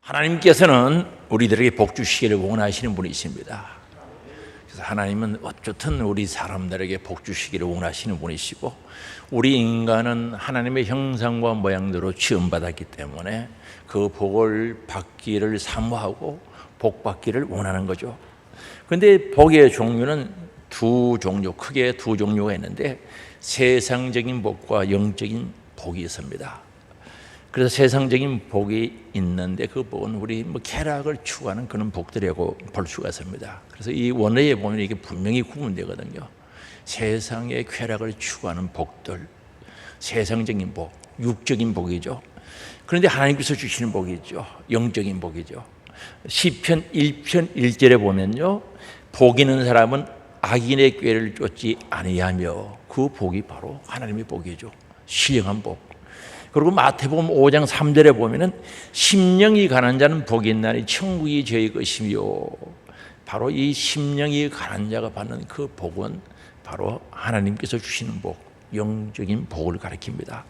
하나님께서는 우리들에게 복 주시기를 원하시는 분이십니다. 그래서 하나님은 어쨌든 우리 사람들에게 복 주시기를 원하시는 분이시고, 우리 인간은 하나님의 형상과 모양대로 지음받았기 때문에 그 복을 받기를 사모하고 복 받기를 원하는 거죠. 그런데 복의 종류는 크게 두 종류가 있는데, 세상적인 복과 영적인 복이 있습니다. 그래서 세상적인 복이 있는데 그 복은 우리 쾌락을 추구하는 그런 복들이라고 볼 수가 있습니다. 그래서 이 원어에 보면 이게 분명히 구분되거든요. 세상의 쾌락을 추구하는 복들, 세상적인 복, 육적인 복이죠. 그런데 하나님께서 주시는 복이 있죠. 영적인 복이죠. 시편 1편 1절에 보면요, 복 있는 사람은 악인의 꾀를 쫓지 아니하며, 그 복이 바로 하나님의 복이죠. 신령한 복. 그리고 마태복음 5장 3절에 보면은 심령이 가난 자는 복이 있나니 천국이 저희 것이며, 바로 이 심령이 가난 자가 받는 그 복은 바로 하나님께서 주시는 복, 영적인 복을 가리킵니다.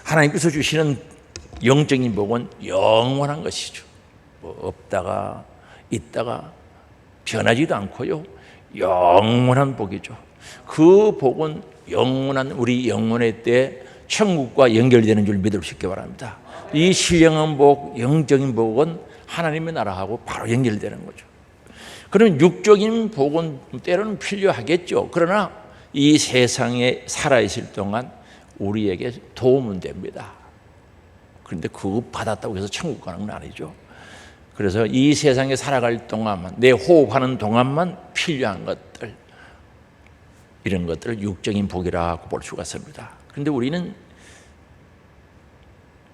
하나님께서 주시는 영적인 복은 영원한 것이죠. 없다가 있다가 변하지도 않고요, 영원한 복이죠. 그 복은 영원한 우리 영혼의 때 천국과 연결되는 줄 믿을 수 있기 바랍니다. 이 신령한 복, 영적인 복은 하나님의 나라하고 바로 연결되는 거죠. 그럼 육적인 복은 때로는 필요하겠죠. 그러나 이 세상에 살아있을 동안 우리에게 도움은 됩니다. 그런데 그거 받았다고 해서 천국 가는 건 아니죠. 그래서 이 세상에 살아갈 동안만, 내 호흡하는 동안만 필요한 것들, 이런 것들을 육적인 복이라고 볼 수가 있습니다. 그런데 우리는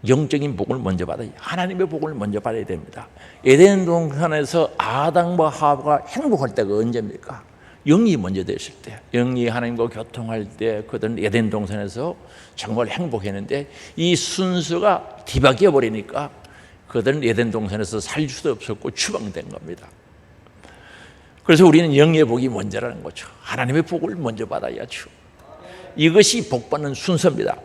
영적인 복을 먼저 받아야, 하나님의 복을 먼저 받아야 됩니다. 에덴 동산에서 아담과 하와가 행복할 때가 언제입니까? 영이 먼저 됐을 때, 영이 하나님과 교통할 때 그들은 에덴 동산에서 정말 행복했는데, 이 순서가 뒤바뀌어 버리니까 그들은 에덴 동산에서 살 수도 없었고 추방된 겁니다. 그래서 우리는 영의 복이 먼저라는 거죠. 하나님의 복을 먼저 받아야죠. 이것이 복 받는 순서입니다.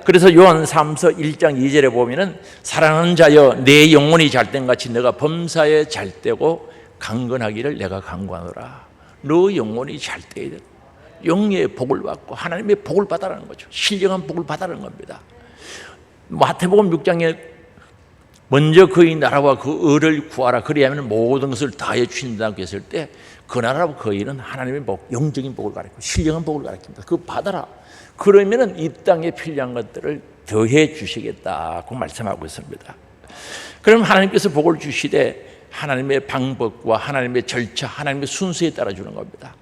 그래서 요한 3서 1장 2절에 보면은, 사랑하는 자여 내 영혼이 잘된 같이 너가 범사에 잘되고 강건하기를 내가 간구하노라. 너 영혼이 잘돼야 돼. 영의 복을 받고 하나님의 복을 받아라는 거죠. 신령한 복을 받아라는 겁니다. 마태복음 6장에 먼저 그의 나라와 그 의를 구하라, 그리하면 모든 것을 다해 주신다고 했을 때, 그 나라와 그 의는 하나님의 복, 영적인 복을 가리키고 신령한 복을 가리킵니다. 그거 받아라. 그러면은 이 땅에 필요한 것들을 더해 주시겠다고 말씀하고 있습니다. 그럼 하나님께서 복을 주시되 하나님의 방법과 하나님의 절차, 하나님의 순서에 따라 주는 겁니다.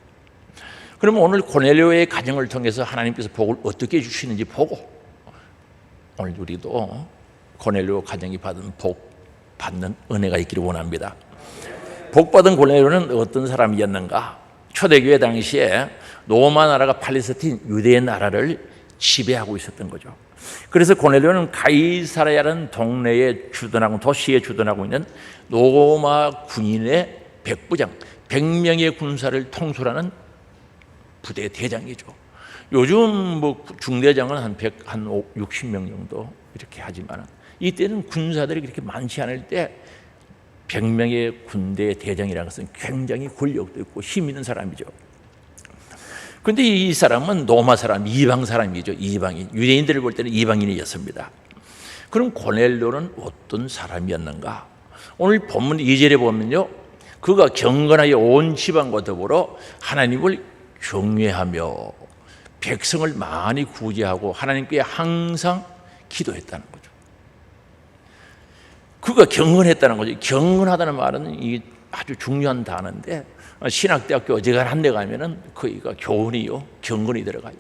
그러면 오늘 고넬료의 가정을 통해서 하나님께서 복을 어떻게 주시는지 보고, 오늘 우리도 고넬료 가정이 받은 복 받는 은혜가 있기를 원합니다. 복 받은 고넬료는 어떤 사람이었는가? 초대교회 당시에 로마 나라가 팔레스틴 유대의 나라를 지배하고 있었던 거죠. 그래서 고넬료는 가이사랴라는 동네에 주둔하고, 도시에 주둔하고 있는 로마 군인의 백부장, 100명의 군사를 통솔하는 부대 대장이죠. 요즘 중대장은 한 60명 정도 이렇게 하지만, 이때는 군사들이 그렇게 많지 않을 때 100명의 군대 대장이라는 것은 굉장히 권력도 있고 힘 있는 사람이죠. 그런데 이 사람은 로마 사람, 이방 사람이죠. 이방인, 유대인들을 볼 때는 이방인이었습니다. 그럼 고넬료는 어떤 사람이었는가? 오늘 본문 2절에 보면요, 그가 경건하여 온 지방과 더불어 하나님을 경외하며 백성을 많이 구제하고 하나님께 항상 기도했다는 거죠. 그가 경건했다는 거죠. 경건하다는 말은 이게 아주 중요한 단어인데, 신학대학교 어지간한 데 가면은 거기가 교훈이요, 경건이 들어가요.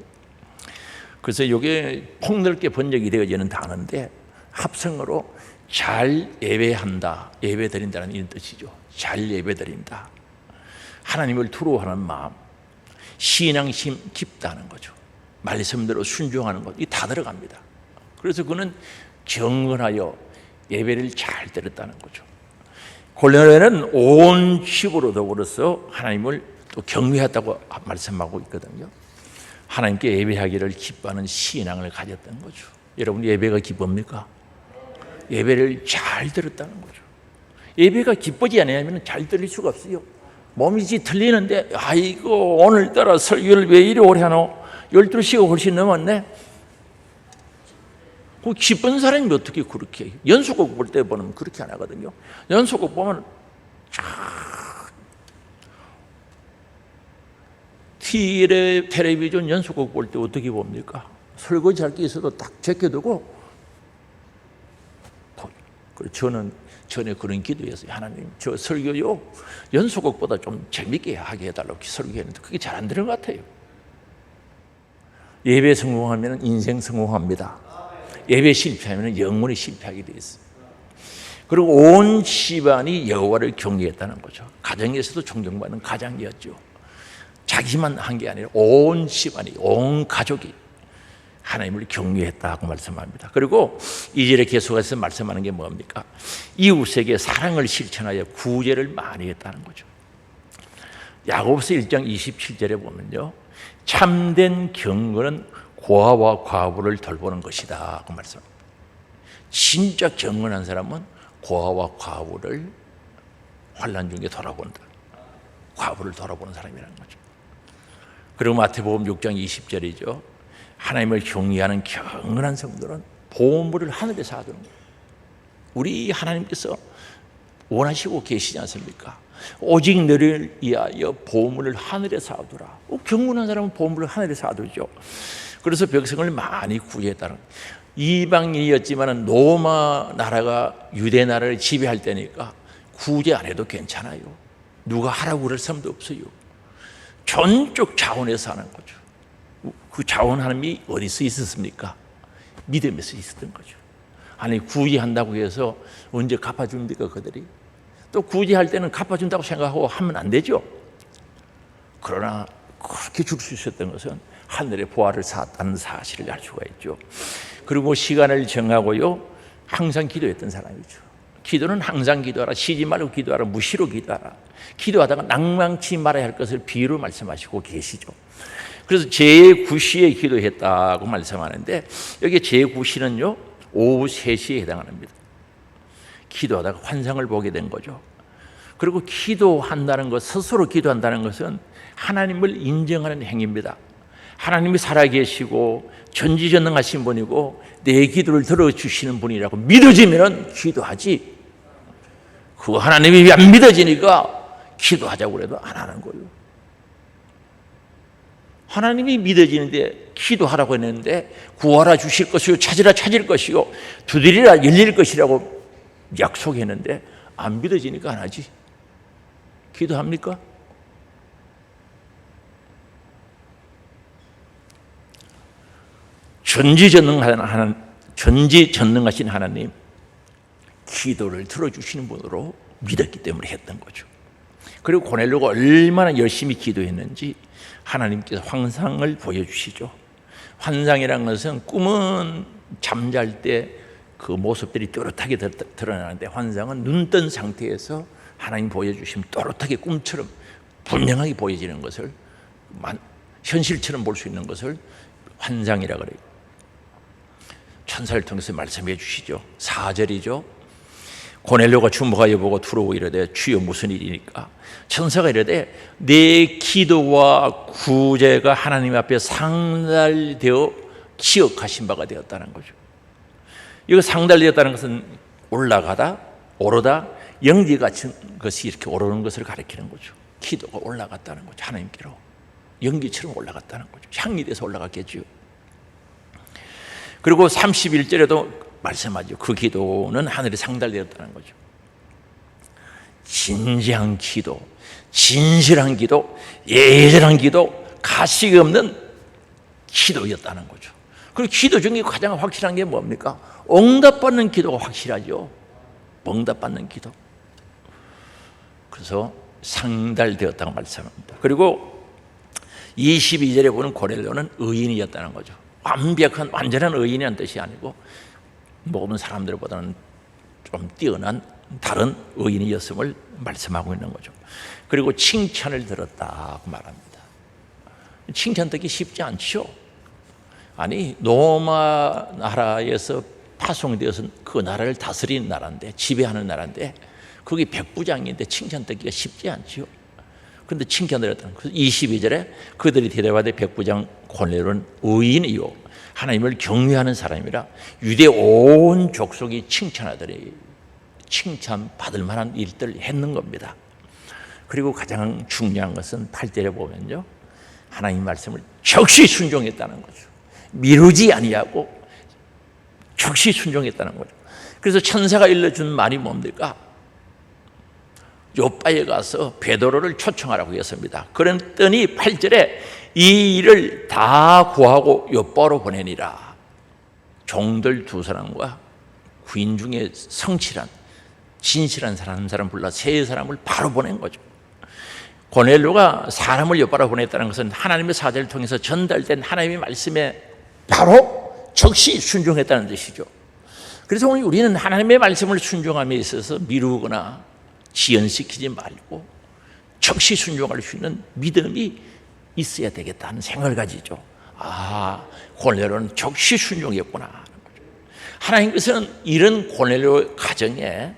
그래서 이게 폭넓게 번역이 되어지는 단어인데, 합성어로 잘 예배한다, 예배드린다는 이런 뜻이죠. 잘 예배드린다, 하나님을 두려워하는 마음, 신앙심 깊다는 거죠. 말씀대로 순종하는 것, 이 다 들어갑니다. 그래서 그는 경건하여 예배를 잘 드렸다는 거죠. 고넬료는 온 집으로 더불어서 하나님을 또 경외했다고 말씀하고 있거든요. 하나님께 예배하기를 기뻐하는 신앙을 가졌다는 거죠. 여러분, 예배가 기쁩니까? 예배를 잘 드렸다는 거죠. 예배가 기쁘지 않으면 잘 들릴 수가 없어요. 몸이 틀리는데 아이고 오늘따라 설교를 왜 이리 오래 하노? 12시가 훨씬 넘었네. 그 기쁜 사람이 어떻게 그렇게 해요? 연속곡 볼 때 보면 그렇게 안 하거든요. 연속곡 보면 텔레비전 연속곡 볼 때 어떻게 봅니까? 설거지 할 게 있어도 딱 제껴두고. 저는 전에 그런 기도했어요. 하나님, 저 설교요 연속곡보다 좀 재밌게 하게 해달라고 설교했는데 그게 잘 안 되는 것 같아요. 예배 성공하면 인생 성공합니다. 예배 실패하면 영원히 실패하게 돼 있어요. 그리고 온 집안이 여호와를 경외했다는 거죠. 가정에서도 존경받는 가장이었죠. 자기만 한 게 아니라 온 집안이, 온 가족이 하나님을 경외했다고 말씀합니다. 그리고 2절에 계속해서 말씀하는 게 뭡니까? 이웃에게 사랑을 실천하여 구제를 많이 했다는 거죠. 야고보서 1장 27절에 보면요, 참된 경건은 고아와 과부를 돌보는 것이다 그 말씀합니다. 진짜 경건한 사람은 고아와 과부를 환난 중에 돌아본다. 과부를 돌아보는 사람이라는 거죠. 그리고 마태복음 6장 20절이죠. 하나님을 경외하는 경건한 성도는 보물을 하늘에 쌓아두는 거예요. 우리 하나님께서 원하시고 계시지 않습니까? 오직 너를 위하여 보물을 하늘에 쌓아두라. 경건한 사람은 보물을 하늘에 쌓아두죠. 그래서 백성을 많이 구제했다는 거예요. 이방인이었지만 로마 나라가 유대 나라를 지배할 때니까 구제 안 해도 괜찮아요. 누가 하라고 그럴 사람도 없어요. 전적 자원에서 하는 거죠. 그 자원 하나님이 어디서 있었습니까? 믿음에서 있었던 거죠. 아니 구제한다고 해서 언제 갚아줍니까 그들이? 또 구제할 때는 갚아준다고 생각하고 하면 안 되죠. 그러나 그렇게 줄 수 있었던 것은 하늘의 보화를 쌓았다는 사실을 알 수가 있죠. 그리고 시간을 정하고요, 항상 기도했던 사람이죠. 기도는 항상 기도하라, 쉬지 말고 기도하라, 무시로 기도하라. 기도하다가 낭망치 말아야 할 것을 비유로 말씀하시고 계시죠. 그래서 제9시에 기도했다고 말씀하는데 여기 제9시는요 오후 3시에 해당합니다. 기도하다가 환상을 보게 된 거죠. 그리고 기도한다는 것, 스스로 기도한다는 것은 하나님을 인정하는 행위입니다. 하나님이 살아계시고 전지전능하신 분이고 내 기도를 들어주시는 분이라고 믿어지면 기도하지, 그 하나님이 안 믿어지니까 기도하자고 해도 안 하는 거예요. 하나님이 믿어지는데 기도하라고 했는데 구하라 주실 것이요, 찾으라 찾을 것이요, 두드리라 열릴 것이라고 약속했는데 안 믿어지니까 안 하지. 기도합니까? 전지전능하신 하나님, 기도를 들어주시는 분으로 믿었기 때문에 했던 거죠. 그리고 고넬료가 얼마나 열심히 기도했는지 하나님께서 환상을 보여주시죠. 환상이라는 것은 꿈은 잠잘 때 그 모습들이 또렷하게 드러나는데 환상은 눈 뜬 상태에서 하나님 보여주시면 또렷하게 꿈처럼 분명하게 보여지는 것을, 현실처럼 볼 수 있는 것을 환상이라고 그래요. 천사를 통해서 말씀해 주시죠. 4절이죠. 고넬료가 주목하여 보고 들어오고 이르되 주여 무슨 일이니까? 천사가 이르되 내 기도와 구제가 하나님 앞에 상달되어 기억하신 바가 되었다는 거죠. 이거 상달되었다는 것은 올라가다, 오르다, 연기 같은 것이 이렇게 오르는 것을 가리키는 거죠. 기도가 올라갔다는 거죠. 하나님께로 연기처럼 올라갔다는 거죠. 향이 돼서 올라갔겠죠. 그리고 31절에도 말씀하죠. 그 기도는 하늘에 상달되었다는 거죠. 진지한 기도, 진실한 기도, 예절한 기도, 가식 없는 기도였다는 거죠. 그리고 기도 중에 가장 확실한 게 뭡니까? 응답받는 기도가 확실하죠. 응답받는 기도. 그래서 상달되었다고 말씀합니다. 그리고 22절에 보는 고넬료는 의인이었다는 거죠. 완벽한, 완전한 의인이라는 뜻이 아니고 모든 사람들보다는 좀 뛰어난 다른 의인이었음을 말씀하고 있는 거죠. 그리고 칭찬을 들었다고 말합니다. 칭찬 듣기 쉽지 않죠. 아니 로마 나라에서 파송되어서 그 나라를 다스리는 나라인데, 지배하는 나라인데 그게 백부장인데 칭찬 듣기가 쉽지 않지요. 그런데 칭찬을 했다는 거예요. 22절에 그들이 대답하되 백부장 고넬료는 의인이요 하나님을 경외하는 사람이라 유대 온 족속이 칭찬하더니 칭찬받을 만한 일들을 했는 겁니다. 그리고 가장 중요한 것은 8절에 보면요, 하나님 말씀을 적시 순종했다는 거죠. 미루지 아니하고 적시 순종했다는 거죠. 그래서 천사가 일러준 말이 뭡니까? 요바에 가서 베드로를 초청하라고 했습니다. 그랬더니 8절에 이 일을 다 구하고 요바로 보내니라. 종들 두 사람과 구인 중에 성실한 진실한 사람 한 사람 불러 세 사람을 바로 보낸 거죠. 고넬료가 사람을 요바로 보냈다는 것은 하나님의 사자를 통해서 전달된 하나님의 말씀에 바로 적시 순종했다는 뜻이죠. 그래서 오늘 우리는 하나님의 말씀을 순종함에 있어서 미루거나 지연시키지 말고 적시 순종할 수 있는 믿음이 있어야 되겠다는 생각을 가지죠. 아, 고넬료는 적시 순종했구나. 하나님께서는 이런 고넬료 가정에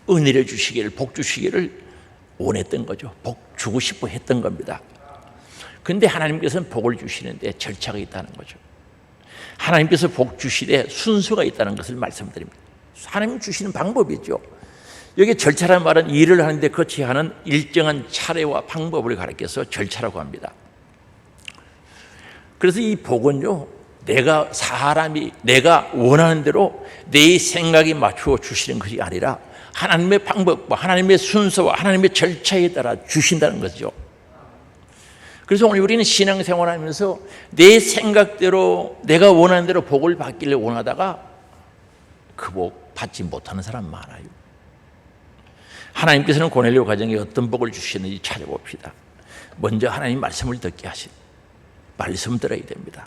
은혜를 주시기를, 복 주시기를 원했던 거죠. 복 주고 싶어 했던 겁니다. 그런데 하나님께서는 복을 주시는데 절차가 있다는 거죠. 하나님께서 복 주시되 순서가 있다는 것을 말씀드립니다. 하나님 주시는 방법이죠. 여기 절차라는 말은 일을 하는데 거치하는 일정한 차례와 방법을 가리켜서 절차라고 합니다. 그래서 이 복은요, 내가 원하는 대로 내 생각에 맞추어 주시는 것이 아니라 하나님의 방법과 하나님의 순서와 하나님의 절차에 따라 주신다는 거죠. 그래서 오늘 우리는 신앙생활하면서 내 생각대로 내가 원하는 대로 복을 받기를 원하다가 그 복 받지 못하는 사람 많아요. 하나님께서는 고넬료 가정에 어떤 복을 주시는지 찾아봅시다. 먼저 하나님 말씀을 듣게 하신 말씀 들어야 됩니다.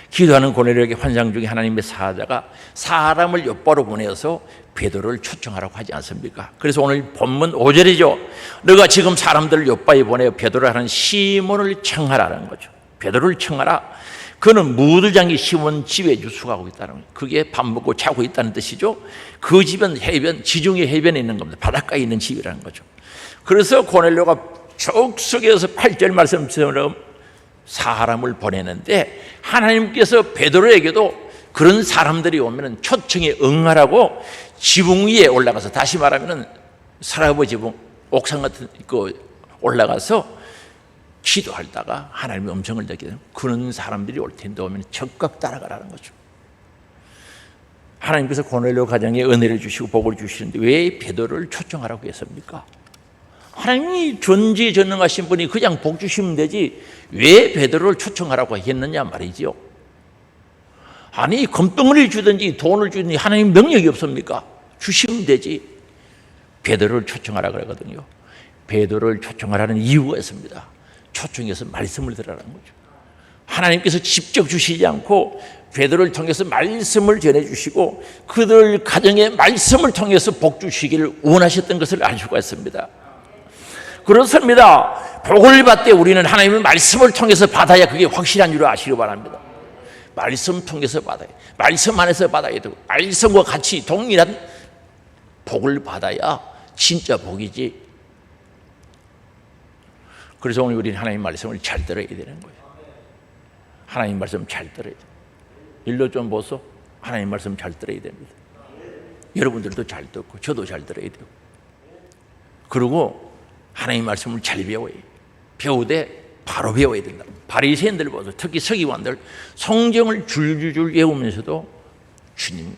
기도하는 고넬료에게 환상 중에 하나님의 사자가 사람을 요바로 보내서 베드로를 초청하라고 하지 않습니까? 그래서 오늘 본문 5절이죠. 너가 지금 사람들을 요바에 보내 베드로를 하는 시몬을 청하라는 거죠. 베드로를 청하라. 그는 무두장이 시몬 집에 유숙하고 있다는 거예요. 그게 밥 먹고 자고 있다는 뜻이죠. 그 집은 해변, 지중해 해변에 있는 겁니다. 바닷가에 있는 집이라는 거죠. 그래서 고넬료가 족속에서 8절 말씀처럼 사람을 보내는데 하나님께서 베드로에게도 그런 사람들이 오면 초청에 응하라고 지붕 위에 올라가서, 다시 말하면 사라보 지붕 옥상 같은 거 올라가서 기도하다가 하나님의 음성을 듣게 되면 그런 사람들이 올 텐데 오면 적극 따라가라는 거죠. 하나님께서 고넬료 가정에 은혜를 주시고 복을 주시는데 왜 베드로를 초청하라고 했습니까? 하나님이 전지전능하신 분이 그냥 복 주시면 되지 왜 베드로를 초청하라고 했느냐 말이죠. 아니 금덩어리를 주든지 돈을 주든지 하나님 명령이 없습니까? 주시면 되지. 베드로를 초청하라 그러거든요. 베드로를 초청하라는 이유가 있습니다. 초청해서 말씀을 들으라는 거죠. 하나님께서 직접 주시지 않고 베드로를 통해서 말씀을 전해주시고 그들 가정에 말씀을 통해서 복 주시기를 원하셨던 것을 알 수가 있습니다. 그렇습니다. 복을 받되 우리는 하나님의 말씀을 통해서 받아야 그게 확실한 줄 아시기 바랍니다. 말씀 통해서 받아야, 말씀 안에서 받아야 되고 말씀과 같이 동일한 복을 받아야 진짜 복이지. 그래서 오늘 우리는 하나님 말씀을 잘 들어야 되는 거예요. 하나님 말씀 잘 들어야 돼요. 일로 좀 보소. 하나님 말씀 잘 들어야 됩니다. 여러분들도 잘 듣고 저도 잘 들어야 되고, 그리고 하나님 말씀을 잘 배워야 해요. 배우되 바로 배워야 된다. 바리새인들 보소. 특히 서기관들 성경을 줄줄줄 외우면서도 주님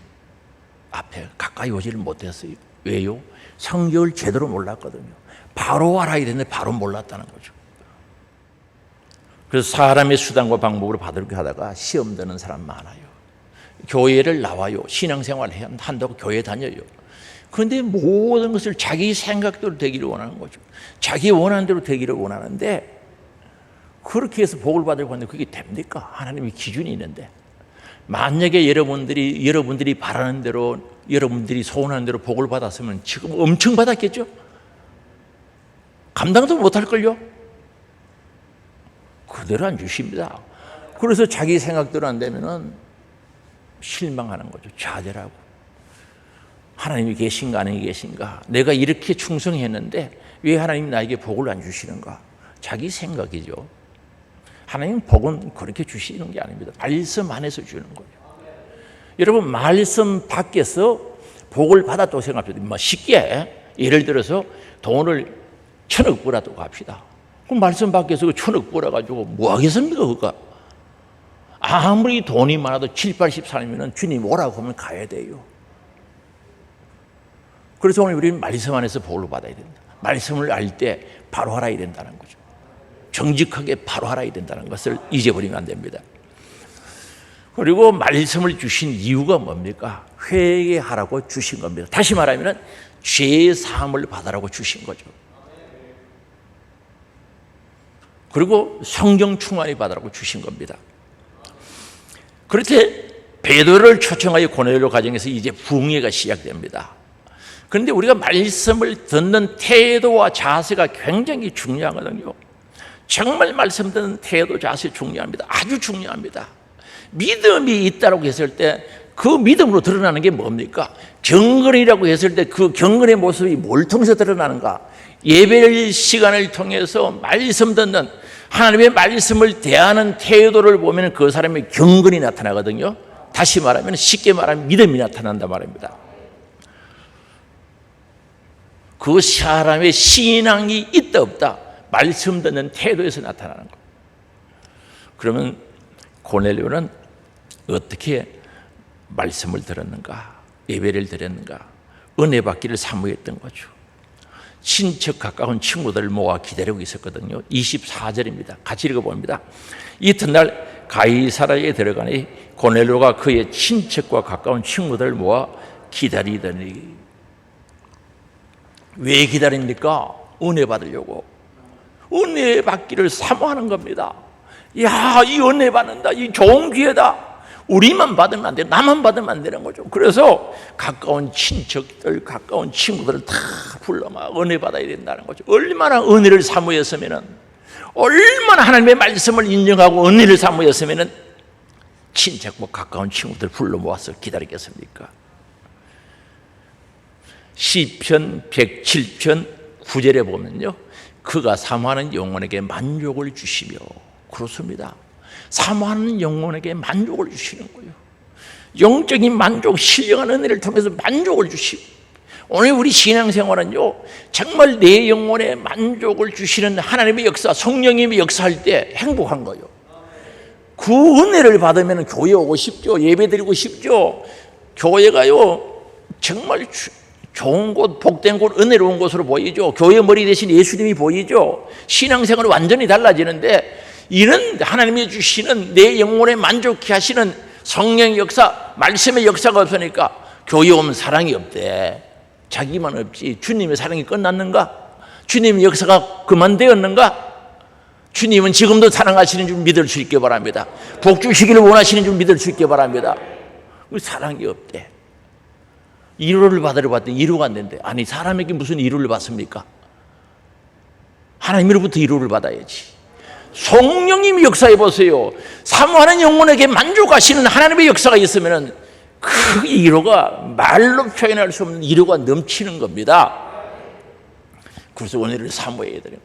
앞에 가까이 오지를 못했어요. 왜요? 성경을 제대로 몰랐거든요. 바로 알아야 되는데 바로 몰랐다는 거죠. 그래서 사람의 수단과 방법으로 받으려고 하다가 시험 드는 사람 많아요. 교회를 나와요. 신앙생활 한다고 교회 다녀요. 그런데 모든 것을 자기 생각대로 되기를 원하는 거죠. 자기 원하는 대로 되기를 원하는데 그렇게 해서 복을 받으려고 하는데 그게 됩니까? 하나님의 기준이 있는데 만약에 여러분들이 바라는 대로 여러분들이 소원하는 대로 복을 받았으면 지금 엄청 받았겠죠? 감당도 못할걸요? 그대로 안 주십니다. 그래서 자기 생각대로 안 되면은 실망하는 거죠. 좌절하고. 하나님이 계신가 아니 계신가, 내가 이렇게 충성했는데 왜 하나님이 나에게 복을 안 주시는가, 자기 생각이죠. 하나님 복은 그렇게 주시는 게 아닙니다. 말씀 안에서 주는 거예요. 여러분, 말씀 밖에서 복을 받았다고 생각합니다. 쉽게 예를 들어서 돈을 1,000억 벌었다고 합시다. 그럼 말씀 밖에서 1,000억 벌어가지고 뭐 하겠습니까? 그거 아무리 돈이 많아도 7, 80살이면 주님 오라고 하면 가야 돼요. 그래서 오늘 우리는 말씀 안에서 복을 받아야 된다. 말씀을 알 때 바로 알아야 된다는 거죠. 정직하게 바로 알아야 된다는 것을 잊어버리면 안 됩니다. 그리고 말씀을 주신 이유가 뭡니까? 회개하라고 주신 겁니다. 다시 말하면 죄 사함을 받으라고 주신 거죠. 그리고 성경 충만히 받으라고 주신 겁니다. 그렇게 베드로를 초청하여 고넬료 가정에서 이제 부흥회가 시작됩니다. 그런데 우리가 말씀을 듣는 태도와 자세가 굉장히 중요하거든요. 정말 말씀 듣는 태도, 자세 중요합니다. 아주 중요합니다. 믿음이 있다고 했을 때 그 믿음으로 드러나는 게 뭡니까? 경건이라고 했을 때 그 경건의 모습이 뭘 통해서 드러나는가? 예배 시간을 통해서 말씀 듣는, 하나님의 말씀을 대하는 태도를 보면 그 사람의 경건이 나타나거든요. 다시 말하면, 쉽게 말하면 믿음이 나타난단 말입니다. 그 사람의 신앙이 있다 없다, 말씀 듣는 태도에서 나타나는 거예요. 그러면 고넬료는 어떻게 말씀을 들었는가, 예배를 드렸는가, 은혜 받기를 사모했던 거죠. 친척 가까운 친구들을 모아 기다리고 있었거든요. 24절입니다. 같이 읽어봅니다. 이튿날 가이사라에 들어가니 고넬료가 그의 친척과 가까운 친구들을 모아 기다리더니. 왜 기다립니까? 은혜 받으려고. 은혜 받기를 사모하는 겁니다. 야, 이 은혜 받는다, 이 좋은 기회다. 우리만 받으면 안 돼, 나만 받으면 안 되는 거죠. 그래서 가까운 친척들, 가까운 친구들을 다 불러 막 은혜 받아야 된다는 거죠. 얼마나 은혜를 사모했으면은, 얼마나 하나님의 말씀을 인정하고 은혜를 사모했으면은 친척과 가까운 친구들 불러 모아서 기다리겠습니까? 시편 107편 9절에 보면요, 그가 사모하는 영혼에게 만족을 주시며. 그렇습니다. 사모하는 영혼에게 만족을 주시는 거예요. 영적인 만족, 신령한 은혜를 통해서 만족을 주시고. 오늘 우리 신앙생활은요, 정말 내 영혼에 만족을 주시는 하나님의 역사, 성령님의 역사할 때 행복한 거예요. 그 은혜를 받으면 교회 오고 싶죠. 예배 드리고 싶죠. 교회가요, 정말 좋은 곳, 복된 곳, 은혜로운 곳으로 보이죠. 교회 머리 대신 예수님이 보이죠. 신앙생활은 완전히 달라지는데, 이런 하나님이 주시는 내 영혼에 만족케 하시는 성령의 역사, 말씀의 역사가 없으니까 교회 오면 사랑이 없대. 자기만 없지 주님의 사랑이 끝났는가? 주님의 역사가 그만되었는가? 주님은 지금도 사랑하시는 줄 믿을 수 있게 바랍니다. 복 주시기를 원하시는 줄 믿을 수 있게 바랍니다. 사랑이 없대. 위로를 받으러 봤더니 위로가 안 된대. 아니, 사람에게 무슨 위로를 받습니까? 하나님으로부터 위로를 받아야지. 성령님이 역사해 보세요. 사모하는 영혼에게 만족하시는 하나님의 역사가 있으면 그 위로가 말로 표현할 수 없는 위로가 넘치는 겁니다. 그래서 은혜를 사모해야 돼요.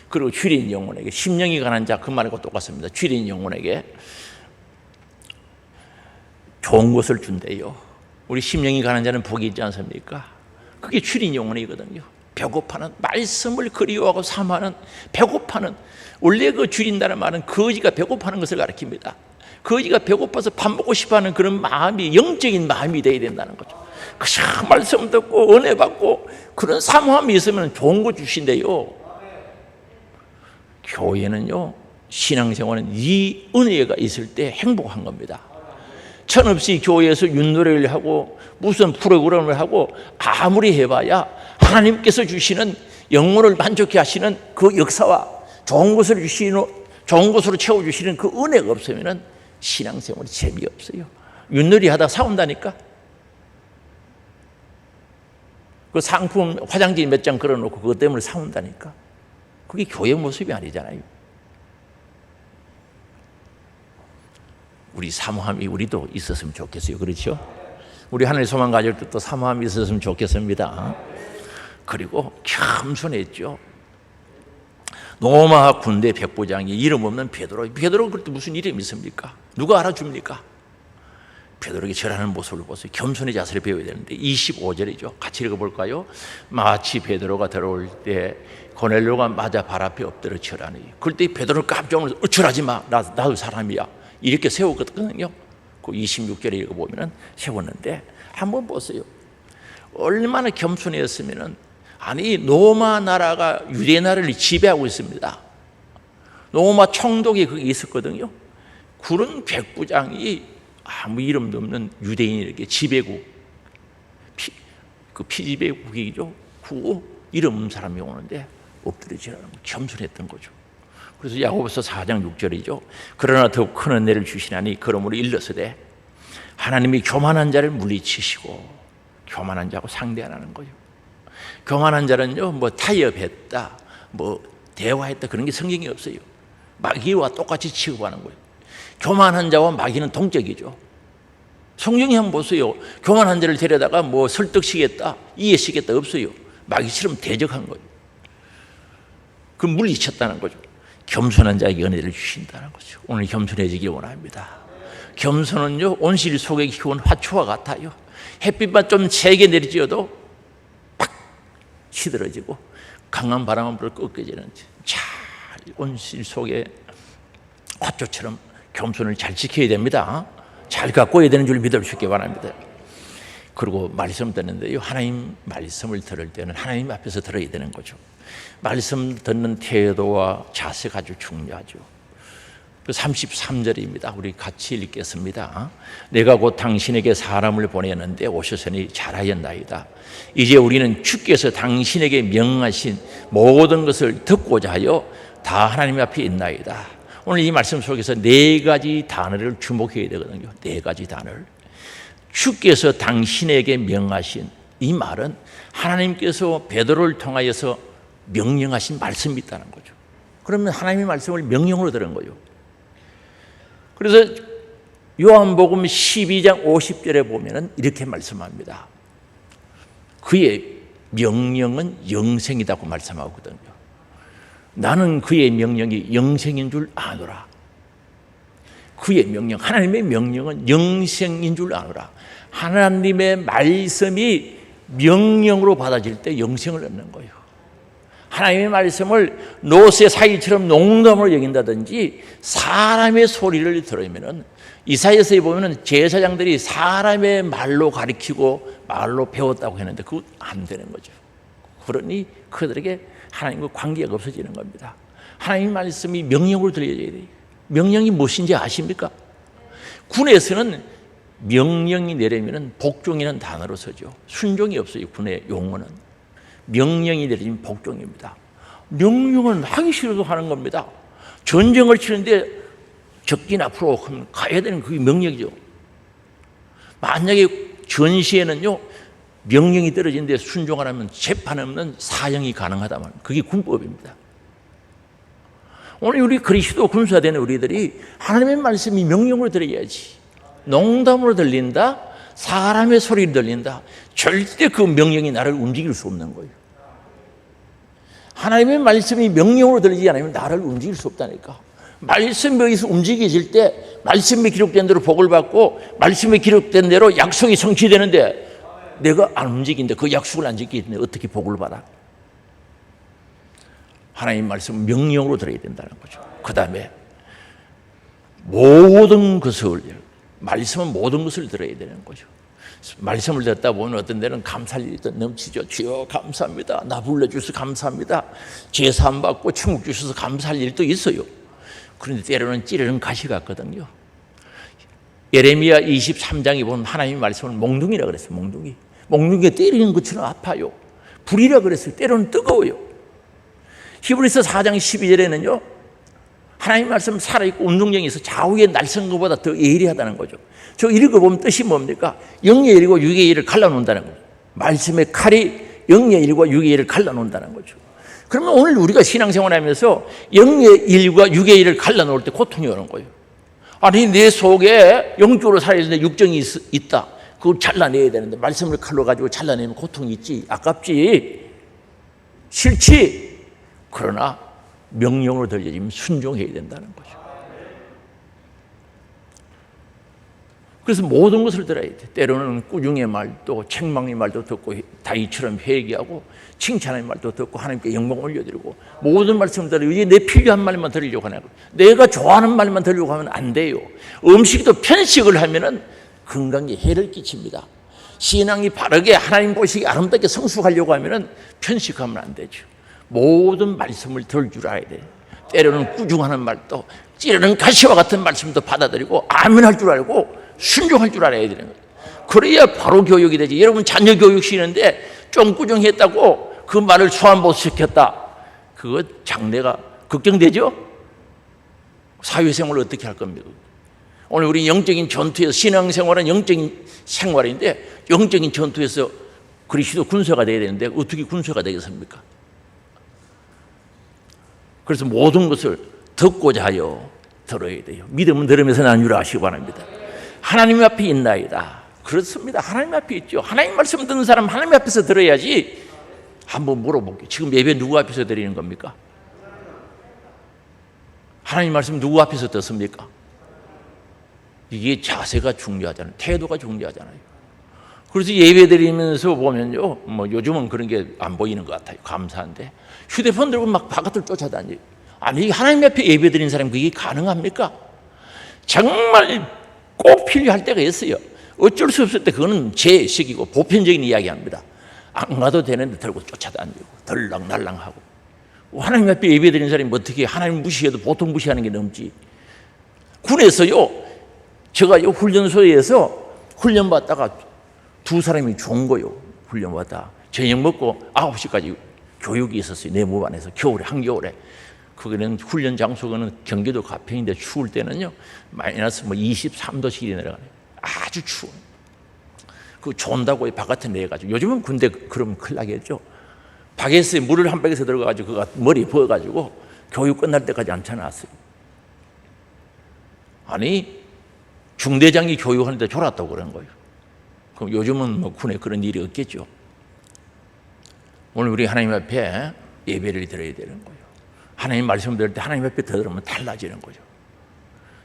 그리고 주린 영혼에게, 심령이 가난 자, 그 말과 똑같습니다. 주린 영혼에게 좋은 것을 준대요. 우리 심령이 가난 자는 복이 있지 않습니까? 그게 주린 영혼이거든요. 배고파는, 말씀을 그리워하고 사모하는, 배고파는, 원래 그 줄인다는 말은 거지가 배고파하는 것을 가리킵니다. 거지가 배고파서 밥 먹고 싶어하는 그런 마음이, 영적인 마음이 되어야 된다는 거죠. 그냥 말씀 듣고 은혜 받고 그런 사모함이 있으면 좋은 거 주신대요. 교회는요, 신앙생활은 이 은혜가 있을 때 행복한 겁니다. 천없이 교회에서 윷노래를 하고 무슨 프로그램을 하고 아무리 해봐야 하나님께서 주시는, 영혼을 만족케 하시는 그 역사와 좋은 것을 주시는, 좋은 것으로 채워주시는 그 은혜가 없으면 신앙생활이 재미없어요. 윷놀이 하다가 싸운다니까. 그 상품 화장지 몇 장 걸어놓고 그것 때문에 싸운다니까. 그게 교회 모습이 아니잖아요. 우리 사모함이 우리도 있었으면 좋겠어요. 그렇죠? 우리 하늘의 소망 가족들도 사모함이 있었으면 좋겠습니다. 그리고 겸손했죠. 로마 군대 백부장이 이름 없는 베드로. 베드로 그때 무슨 이름이 있습니까? 누가 알아줍니까? 베드로에게 절하는 모습을 보세요. 겸손의 자세를 배워야 되는데 25절이죠. 같이 읽어볼까요? 마치 베드로가 들어올 때 고넬료가 맞아 발 앞에 엎드려 절하니 그럴 때 베드로는 깜짝 놀라서 절하지 마. 나도 사람이야. 이렇게 세웠거든요. 그 26절에 읽어보면 세웠는데 한번 보세요. 얼마나 겸손했으면 아니 로마 나라가 유대 나라를 지배하고 있습니다. 로마 총독이 거기 있었거든요. 그런 백부장이 아무 이름도 없는 유대인에게 지배국, 그 피지배국이죠. 그 이름 없는 사람이 오는데 엎드려지라는 거 겸손했던 거죠. 그래서 야고보서 4장 6절이죠. 그러나 더욱 큰 은혜를 주시나니 그러므로 일러서되 하나님이 교만한 자를 물리치시고 교만한 자하고 상대 안 하는 거죠. 교만한 자는요, 뭐 타협했다, 뭐 대화했다 그런 게 성경이 없어요. 마귀와 똑같이 취급하는 거예요. 교만한 자와 마귀는 동적이죠. 성경에 한번 보세요. 교만한 자를 데려다가 뭐 설득시겠다, 이해시겠다 없어요. 마귀처럼 대적한 거예요. 그 물리쳤다는 거죠. 겸손한 자에게 은혜를 주신다는 거죠. 오늘 겸손해지길 원합니다. 겸손은요, 온실 속에 키운 화초와 같아요. 햇빛만 좀 세게 내리지어도 팍 시들어지고 강한 바람은 불어 꺾여지는 잘 온실 속에 화초처럼 겸손을 잘 지켜야 됩니다. 잘 가꿔야 되는 줄 믿어주시기 바랍니다. 그리고 말씀 듣는데요, 하나님 말씀을 들을 때는 하나님 앞에서 들어야 되는 거죠. 말씀 듣는 태도와 자세가 아주 중요하죠. 33절입니다. 우리 같이 읽겠습니다. 내가 곧 당신에게 사람을 보내는데 오셨으니 잘하였나이다. 이제 우리는 주께서 당신에게 명하신 모든 것을 듣고자 하여 다 하나님 앞에 있나이다. 오늘 이 말씀 속에서 네 가지 단어를 주목해야 되거든요. 네 가지 단어를. 주께서 당신에게 명하신, 이 말은 하나님께서 베드로를 통하여서 명령하신 말씀이 있다는 거죠. 그러면 하나님의 말씀을 명령으로 들은 거죠. 그래서 요한복음 12장 50절에 보면 이렇게 말씀합니다. 그의 명령은 영생이라고 말씀하거든요. 나는 그의 명령이 영생인 줄 아노라. 그의 명령, 하나님의 명령은 영생인 줄 아노라. 하나님의 말씀이 명령으로 받아질 때 영생을 얻는 거예요. 하나님의 말씀을 노새 사이처럼 농담으로 여긴다든지 사람의 소리를 들으면, 이사야서에 보면 제사장들이 사람의 말로 가르치고 말로 배웠다고 했는데 그거 안 되는 거죠. 그러니 그들에게 하나님과 관계가 없어지는 겁니다. 하나님의 말씀이 명령으로 들려져야 돼요. 명령이 무엇인지 아십니까? 군에서는 명령이 내리면 복종이라는 단어로 쓰죠. 순종이 없어요. 군의 용어는. 명령이 내리면 복종입니다. 명령은 하기 싫어도 하는 겁니다. 전쟁을 치는데 적진 앞으로 가야 되는 그게 명령이죠. 만약에 전시에는요, 명령이 떨어지는데 순종 안 하면 재판 없는 사형이 가능하다면 그게 군법입니다. 오늘 우리 그리스도 군사되는 우리들이 하나님의 말씀이 명령으로 들어야지. 농담으로 들린다, 사람의 소리를 들린다, 절대 그 명령이 나를 움직일 수 없는 거예요. 하나님의 말씀이 명령으로 들리지 않으면 나를 움직일 수 없다니까. 말씀이 여기서 움직여질 때 말씀에 기록된 대로 복을 받고 말씀에 기록된 대로 약속이 성취되는데 내가 안 움직이는데 그 약속을 안 지키는데 어떻게 복을 받아? 하나님 말씀은 명령으로 들어야 된다는 거죠. 그 다음에 모든 것을, 말씀은 모든 것을 들어야 되는 거죠. 말씀을 듣다 보면 어떤 데는 감사할 일이 넘치죠. 주여 감사합니다. 나 불러주셔서 감사합니다. 제사함 받고 천국 주셔서 감사할 일도 있어요. 그런데 때로는 찌르는 가시 같거든요. 예레미야 23장에 보면 하나님의 말씀을 몽둥이라 그랬어요. 몽둥이. 몽둥이가 때리는 것처럼 아파요. 불이라 그랬어요. 때로는 뜨거워요. 히브리서 4장 12절에는요, 하나님 말씀 살아있고 운동력이 있어 좌우에 날선 것보다 더 예리하다는 거죠. 저 읽어보면 뜻이 뭡니까? 영의 일과 육의 일을 갈라놓는다는 거죠. 말씀의 칼이 영의 일과 육의 일을 갈라놓는다는 거죠. 그러면 오늘 우리가 신앙생활하면서 영의 일과 육의 일을 갈라놓을 때 고통이 오는 거예요. 아니 내 속에 영적으로 살아있는데 육정이 있다. 그걸 잘라내야 되는데 말씀을 칼로 가지고 잘라내면 고통이 있지, 아깝지, 싫지. 그러나 명령으로 들려지면 순종해야 된다는 거죠. 그래서 모든 것을 들어야 돼. 때로는 꾸중의 말도 책망의 말도 듣고 다윗처럼 회개하고 칭찬의 말도 듣고 하나님께 영광 올려드리고 모든 말씀을 들으려고, 이게 내 필요한 말만 들으려고 하는 거예요. 내가 좋아하는 말만 들으려고 하면 안 돼요. 음식도 편식을 하면은 건강에 해를 끼칩니다. 신앙이 바르게 하나님 보시기 아름답게 성숙하려고 하면은 편식하면 안 되죠. 모든 말씀을 들을 줄 알아야 돼요. 때로는 꾸중하는 말도 찌르는 가시와 같은 말씀도 받아들이고 아멘할 줄 알고 순종할 줄 알아야 되는 거예요. 그래야 바로 교육이 되지. 여러분 자녀 교육 시키는데 좀 꾸중했다고 그 말을 소환 못 시켰다, 그거 장래가 걱정되죠? 사회생활을 어떻게 할 겁니까? 오늘 우리 영적인 전투에서, 신앙생활은 영적인 생활인데 영적인 전투에서 그리스도 군사가 되어야 되는데 어떻게 군사가 되겠습니까? 그래서 모든 것을 듣고자 하여 들어야 돼요. 믿음은 들으면서 나누라 하시기 바랍니다. 하나님 앞에 있나이다. 그렇습니다. 하나님 앞에 있죠. 하나님 말씀 듣는 사람 하나님 앞에서 들어야지. 한번 물어볼게요. 지금 예배 누구 앞에서 드리는 겁니까? 하나님 말씀 누구 앞에서 듣습니까? 이게 자세가 중요하잖아요. 태도가 중요하잖아요. 그래서 예배 드리면서 보면요, 뭐 요즘은 그런 게 안 보이는 것 같아요. 감사한데 휴대폰 들고 막 바깥을 쫓아다니요. 아니, 하나님 앞에 예배 드리는 사람 그게 가능합니까? 정말 꼭 필요할 때가 있어요. 어쩔 수 없을 때 그거는 제 식이고 보편적인 이야기합니다. 안 가도 되는데 들고 쫓아다니고 덜랑날랑하고. 하나님 앞에 예배 드리는 사람이 어떻게 하나님 무시해도 보통 무시하는 게 넘지. 군에서요, 제가 훈련소에서 훈련받다가 두 사람이 좋은 거요. 훈련받다 저녁 먹고 9시까지 교육이 있었어요. 내 몸 안에서 겨울에, 한겨울에. 거기는 훈련 장소는 경기도 가평인데 추울 때는요 마이너스 23도씩 내려가요. 아주 추워. 그 존다고 바깥에 내가지고, 요즘은 군대 그러면 큰일 나겠죠. 바게스에 물을 한 바게스 들어가가지고 그가 머리 부어가지고 교육 끝날 때까지 앉혀놨어요. 아니, 중대장이 교육하는데 졸았다고 그런 거예요. 그럼 요즘은 뭐 군에 그런 일이 없겠죠. 오늘 우리 하나님 앞에 예배를 드려야 되는 거예요. 하나님 말씀 들을 때 하나님 앞에 들으면 달라지는 거죠.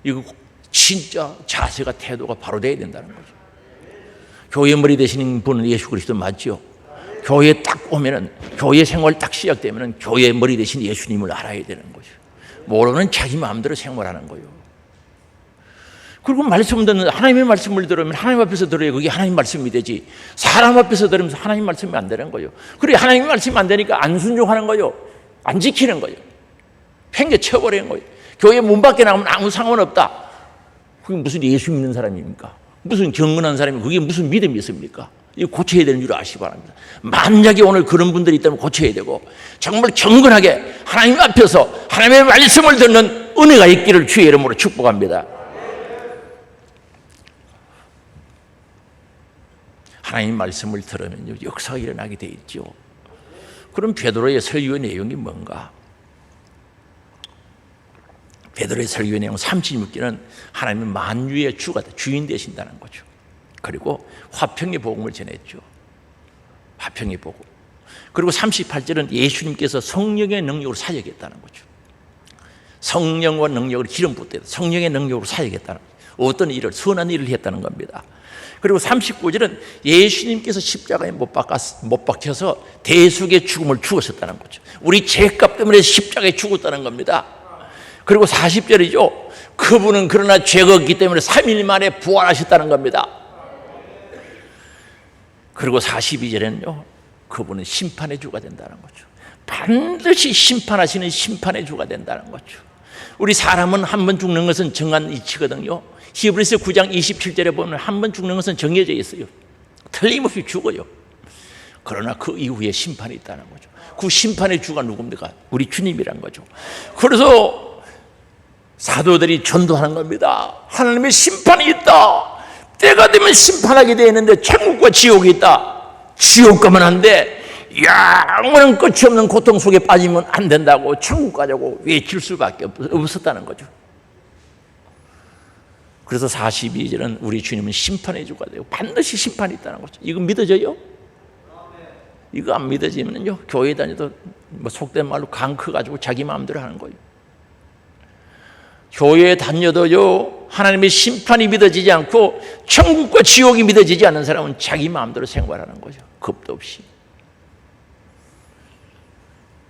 이거 진짜 자세가, 태도가 바로 돼야 된다는 거죠. 교회 머리 되시는 분은 예수 그리스도 맞죠? 교회에 딱 오면은, 교회 생활 딱 시작되면은 교회 머리 되신 예수님을 알아야 되는 거죠. 모르는 자기 마음대로 생활하는 거예요. 그리고 말씀 듣는, 하나님의 말씀을 들으면 하나님 앞에서 들어야 그게 하나님 말씀이 되지, 사람 앞에서 들으면서 하나님 말씀이 안 되는 거예요. 그래, 하나님 말씀이 안 되니까 안 순종하는 거예요. 안 지키는 거예요. 팽개 쳐버리는 거예요. 교회 문 밖에 나가면 아무 상관없다. 그게 무슨 예수 믿는 사람입니까? 무슨 경건한 사람이, 그게 무슨 믿음이 있습니까? 이거 고쳐야 되는 줄 아시기 바랍니다. 만약에 오늘 그런 분들이 있다면 고쳐야 되고, 정말 경건하게 하나님 앞에서 하나님의 말씀을 듣는 은혜가 있기를 주의 이름으로 축복합니다. 하나님 말씀을 들으면요, 역사가 일어나게 돼 있죠. 그럼 베드로의 설교의 내용이 뭔가? 베드로의 설교의 내용 36절은 하나님은 만유의 주가 주인 되신다는 거죠. 그리고 화평의 복음을 전했죠. 화평의 복음. 그리고 38절은 예수님께서 성령의 능력으로 사역했다는 거죠. 성령과 능력을 기름 붓대 성령의 능력으로 사역했다는 거죠. 어떤 일을, 선한 일을 했다는 겁니다. 그리고 39절은 예수님께서 십자가에 못 박혀서 대속의 죽음을 죽으셨다는 거죠. 우리 죄값 때문에 십자가에 죽었다는 겁니다. 그리고 40절이죠. 그분은 그러나 죄가 없기 때문에 3일 만에 부활하셨다는 겁니다. 그리고 42절에는요, 그분은 심판의 주가 된다는 거죠. 반드시 심판하시는 심판의 주가 된다는 거죠. 우리 사람은 한 번 죽는 것은 정한 이치거든요. 히브리서 9장 27절에 보면 한 번 죽는 것은 정해져 있어요. 틀림없이 죽어요. 그러나 그 이후에 심판이 있다는 거죠. 그 심판의 주가 누굽니까? 우리 주님이란 거죠. 그래서 사도들이 전도하는 겁니다. 하나님의 심판이 있다. 때가 되면 심판하게 되어 있는데 천국과 지옥이 있다. 지옥 가면 안 돼. 영원한 끝이 없는 고통 속에 빠지면 안 된다고 천국 가자고 외칠 수밖에 없었다는 거죠. 그래서 42절은 우리 주님은 심판의 주가 되고 반드시 심판이 있다는 거죠. 이거 믿어져요? 이거 안 믿어지면요 교회 다녀도 뭐 속된 말로 강 커가지고 자기 마음대로 하는 거예요. 교회에 다녀도요 하나님의 심판이 믿어지지 않고 천국과 지옥이 믿어지지 않는 사람은 자기 마음대로 생활하는 거죠. 겁도 없이.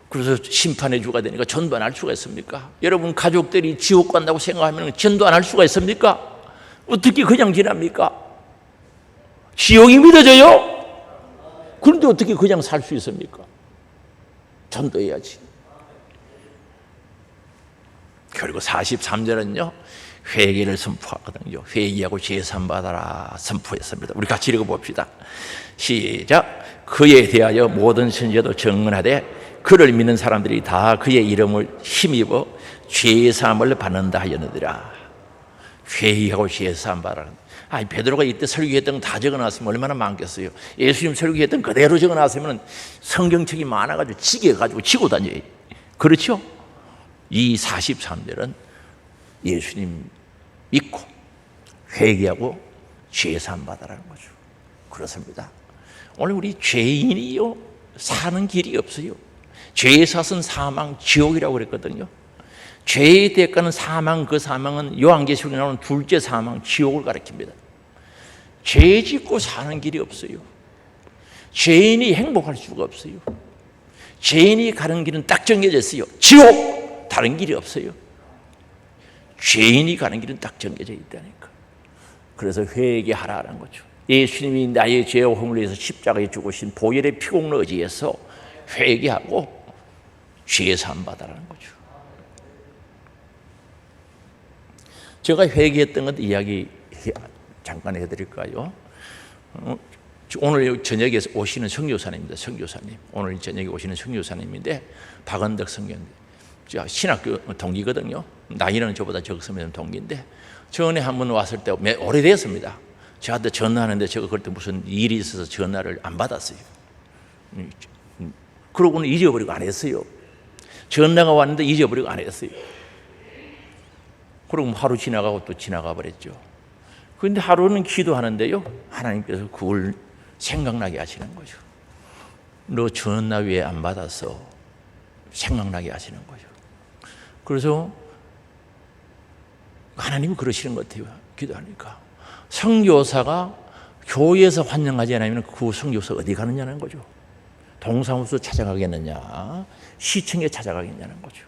그래서 심판의 주가 되니까 전도 안 할 수가 있습니까? 여러분 가족들이 지옥 간다고 생각하면 전도 안 할 수가 있습니까? 어떻게 그냥 지납니까? 지옥이 믿어져요? 그런데 어떻게 그냥 살 수 있습니까? 전도해야지. 그리고 43절은요 회개를 선포하거든요. 회개하고 제산 받아라 선포했습니다. 우리 같이 읽어봅시다. 시작. 그에 대하여 모든 선지자도 증언하되 그를 믿는 사람들이 다 그의 이름을 힘입어 죄사함을 받는다 하였느니라. 회개하고 죄사함 받아라. 베드로가 이때 설교했던 거 다 적어놨으면 얼마나 많겠어요. 예수님 설교했던 그대로 적어놨으면 성경책이 많아가지고 지게가지고 지고 다녀요. 그렇죠? 이 43절은 예수님 믿고 회개하고 죄사함 받아라는 거죠. 그렇습니다. 오늘 우리 죄인이요 사는 길이 없어요. 죄의 삭은 사망, 지옥이라고 그랬거든요. 죄의 대가는 사망, 그 사망은 요한계시록에 나오는 둘째 사망, 지옥을 가리킵니다. 죄 짓고 사는 길이 없어요. 죄인이 행복할 수가 없어요. 죄인이 가는 길은 딱 정해져 있어요. 지옥! 다른 길이 없어요. 죄인이 가는 길은 딱 정해져 있다니까. 그래서 회개하라는 거죠. 예수님이 나의 죄와 허물을 위해서 십자가에 죽으신 보혈의 피공로 의지해서 회개하고 죄사함 받아라는 거죠. 제가 회개했던 것 이야기 잠깐 해드릴까요? 오늘 저녁에 오시는 선교사님입니다. 선교사님. 오늘 저녁에 오시는 선교사님인데 박은덕 선교사님. 신학교 동기거든요. 나이는 저보다 적으면 동기인데 전에 한번 왔을 때 오래됐습니다. 저한테 전화하는데 제가 그때 무슨 일이 있어서 전화를 안 받았어요. 그러고는 잊어버리고 안 했어요. 전화가 왔는데 잊어버리고 안 했어요. 그리고 하루 지나가고 또 지나가 버렸죠. 그런데 하루는 기도하는데요 하나님께서 그걸 생각나게 하시는 거죠. 너 전화 왜 안 받았어? 생각나게 하시는 거죠. 그래서 하나님이 그러시는 것 같아요. 기도하니까 선교사가 교회에서 환영하지 않으면 그 선교사 어디 가느냐는 거죠. 동사무소 찾아가겠느냐, 시청에 찾아가겠냐는 거죠.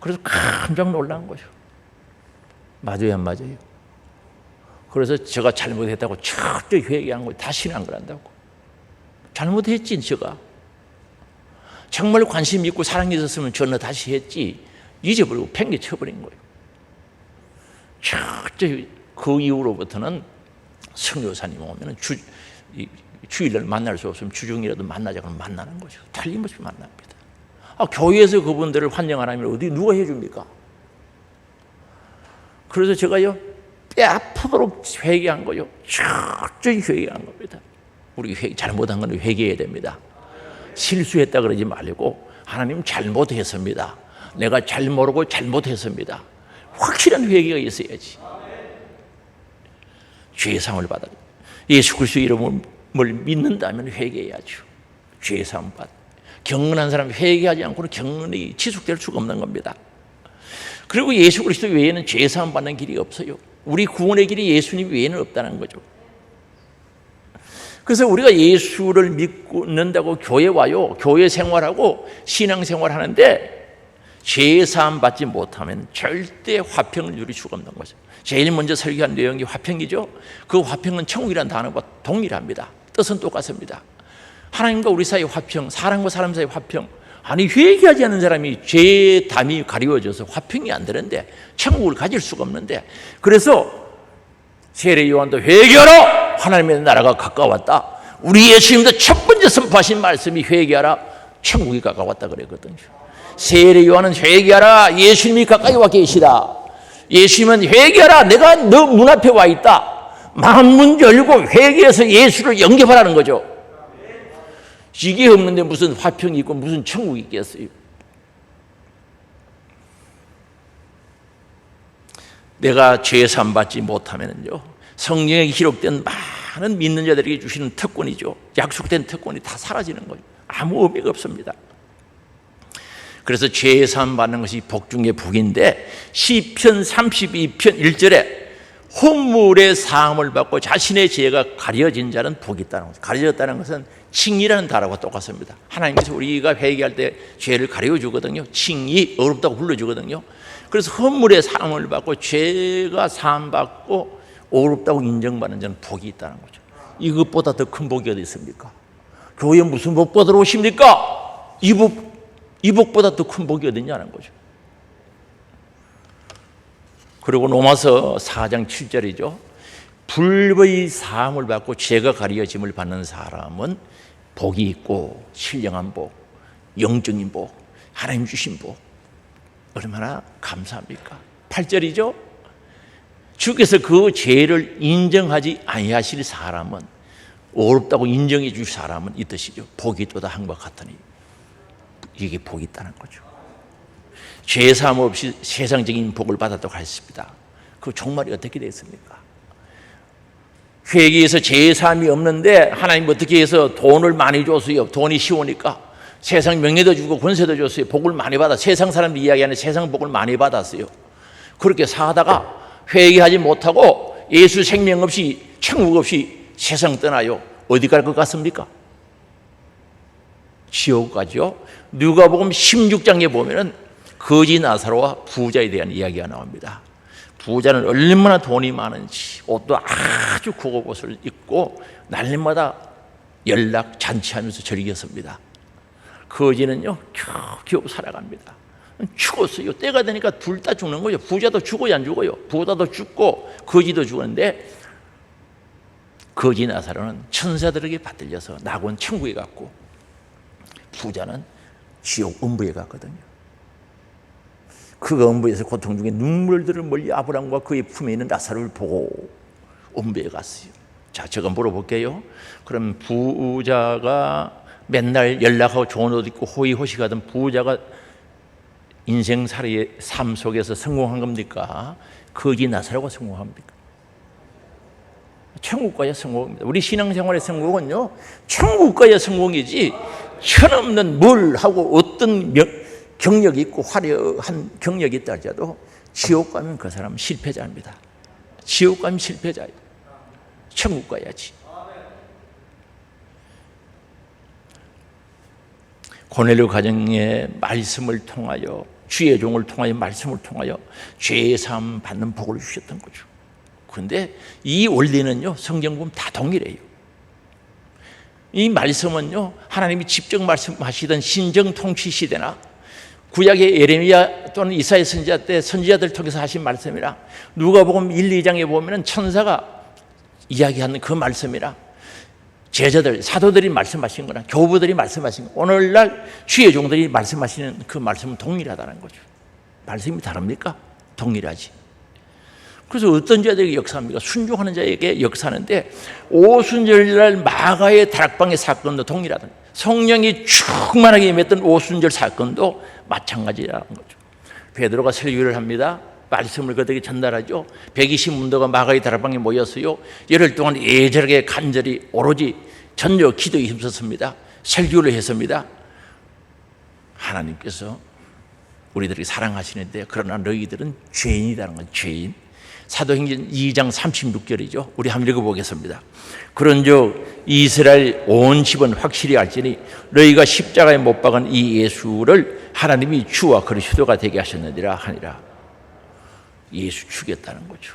그래서 깜짝 놀란 거죠. 맞아요, 안 맞아요? 그래서 제가 잘못했다고 철저히 회개한 거예요. 다시는 안 그런다고. 잘못했지, 제가. 정말 관심 있고 사랑이 있었으면 전화 다시 했지. 잊어버리고 팽개 쳐버린 거예요. 철저히 그 이후로부터는 선교사님 오면 주일날 만날 수 없으면 주중이라도 만나자고 만나는 거죠. 틀림없이 만납니다. 교회에서 그분들을 환영 안 하면 어디 누가 해줍니까? 그래서 제가요 뼈 아프도록 회개한 거요. 철저히 회개한 겁니다. 우리 잘못한 건 회개해야 됩니다. 실수했다 그러지 말고 하나님 잘못했습니다. 내가 잘 모르고 잘못했습니다. 확실한 회개가 있어야지. 죄사함을 받아. 예수 그리스도의 이름을 믿는다면 회개해야죠. 죄사함 받아. 경건한 사람이 회개하지 않고는 경건이 지속될 수가 없는 겁니다. 그리고 예수 그리스도 외에는 죄사함 받는 길이 없어요. 우리 구원의 길이 예수님 외에는 없다는 거죠. 그래서 우리가 예수를 믿는다고 교회 와요. 교회 생활하고 신앙생활 하는데 죄사함 받지 못하면 절대 화평을 누릴 수가 없는 거죠. 제일 먼저 설교한 내용이 화평이죠. 그 화평은 천국이라는 단어와 동일합니다. 뜻은 똑같습니다. 하나님과 우리 사이의 화평, 사람과 사람 사이의 화평. 아니 회개하지 않는 사람이 죄의 담이 가리워져서 화평이 안 되는데 천국을 가질 수가 없는데, 그래서 세례 요한도 회개하라, 하나님의 나라가 가까웠다. 우리 예수님도 첫 번째 선포하신 말씀이 회개하라, 천국이 가까웠다 그랬거든요. 세례 요한은 회개하라, 예수님이 가까이 와 계시다. 예수님은 회개하라, 내가 너 문 앞에 와 있다. 마음문 열고 회개해서 예수를 영접하라는 거죠. 이게 없는데 무슨 화평이 있고 무슨 천국이 있겠어요. 내가 죄 사함 받지 못하면요, 성경에 기록된 많은 믿는 자들에게 주시는 특권이죠. 약속된 특권이 다 사라지는 거예요. 아무 의미가 없습니다. 그래서 죄 사함 받는 것이 복 중의 복인데, 시편 32편 1절에 혼물의 사함을 받고 자신의 죄가 가려진 자는 복이 있다는 거죠. 가려졌다는 것은 칭의라는 단어가 똑같습니다. 하나님께서 우리가 회개할 때 죄를 가려주거든요. 칭의, 어렵다고 불러주거든요. 그래서 혼물의 사함을 받고 죄가 사함받고 어렵다고 인정받는 자는 복이 있다는 거죠. 이것보다 더 큰 복이 어디 있습니까? 교회에 무슨 복 받으러 오십니까? 이 복보다 더 큰 복이 어디 있냐는 거죠. 그리고 로마서 4장 7절이죠. 불법의 사함을 받고 죄가 가려짐을 받는 사람은 복이 있고 신령한 복, 영적인 복, 하나님 주신 복, 얼마나 감사합니까? 8절이죠. 주께서 그 죄를 인정하지 아니하실 사람은, 어렵다고 인정해 줄 사람은 이 뜻이죠. 복이 또다 한과 같으니, 이게 복이 있다는 거죠. 죄사함 없이 세상적인 복을 받았다고 했습니다. 그 종말이 어떻게 됐습니까? 회개에서 죄사함이 없는데 하나님 어떻게 해서 돈을 많이 줬어요? 돈이 쉬우니까 세상 명예도 주고 권세도 줬어요. 복을 많이 받아, 세상 사람들이 이야기하는 세상 복을 많이 받았어요. 그렇게 사다가 회개하지 못하고 예수 생명 없이, 천국 없이 세상 떠나요. 어디 갈 것 같습니까? 지옥 가죠. 누가복음 16장에 보면은 거지 나사로와 부자에 대한 이야기가 나옵니다. 부자는 얼마나 돈이 많은지 옷도 아주 고급 옷을 입고 날마다 연락 잔치하면서 즐겼습니다. 거지는요 겨우 살아갑니다. 죽었어요. 때가 되니까 둘 다 죽는 거죠. 부자도 죽어야 안 죽어요. 부자도 죽고 거지도 죽었는데, 거지 나사로는 천사들에게 받들려서 낙원 천국에 갔고, 부자는 지옥 음부에 갔거든요. 그가 음부에서 고통 중에 눈물들을 멀리 아브라함과 그의 품에 있는 나사로를 보고 음부에 갔어요. 자, 제가 물어볼게요. 그럼 부자가 맨날 연락하고 좋은 옷 입고 호의호식하던 부자가 인생살이의 삶 속에서 성공한 겁니까? 거지 나사로가 성공합니까? 천국 가야 성공입니다. 우리 신앙생활의 성공은요, 천국 가야 성공이지, 천없는 뭘 하고 어떤 경력이 있고 화려한 경력이 있다 할지라도 지옥 가면 그 사람은 실패자입니다. 지옥 가면 실패자예요. 천국 가야지. 고넬료 가정의 말씀을 통하여, 주의 종을 통하여, 말씀을 통하여 죄사함 받는 복을 주셨던 거죠. 그런데 이 원리는요, 성경 보면 다 동일해요. 이 말씀은요, 하나님이 직접 말씀하시던 신정 통치 시대나 구약의 예레미야 또는 이사야 선지자 때 선지자들 통해서 하신 말씀이라, 누가복음 1, 2장에 보면은 천사가 이야기하는 그 말씀이라, 제자들, 사도들이 말씀하신 거나 교부들이 말씀하신 거, 오늘날 주의 종들이 말씀하시는 그 말씀은 동일하다는 거죠. 말씀이 다릅니까? 동일하지. 그래서 어떤 자들에게 역사합니까? 순종하는 자에게 역사하는데, 오순절날 마가의 다락방의 사건도 동일하다. 성령이 충만하게 임했던 오순절 사건도 마찬가지라는 거죠. 베드로가 설교를 합니다. 말씀을 그들에게 전달하죠. 120문도가 마가의 다락방에 모였어요. 열흘 동안 예절하게 간절히 오로지 전혀 기도에 힘썼습니다. 설교를 했습니다. 하나님께서 우리들에게 사랑하시는데, 그러나 너희들은 죄인이라는 건 죄인. 사도행전 2장 36절이죠. 우리 한번 읽어보겠습니다. 그런즉 이스라엘 온 집은 확실히 알지니 너희가 십자가에 못 박은 이 예수를 하나님이 주와 그리스도가 되게 하셨느니라 하니라. 예수 죽였다는 거죠.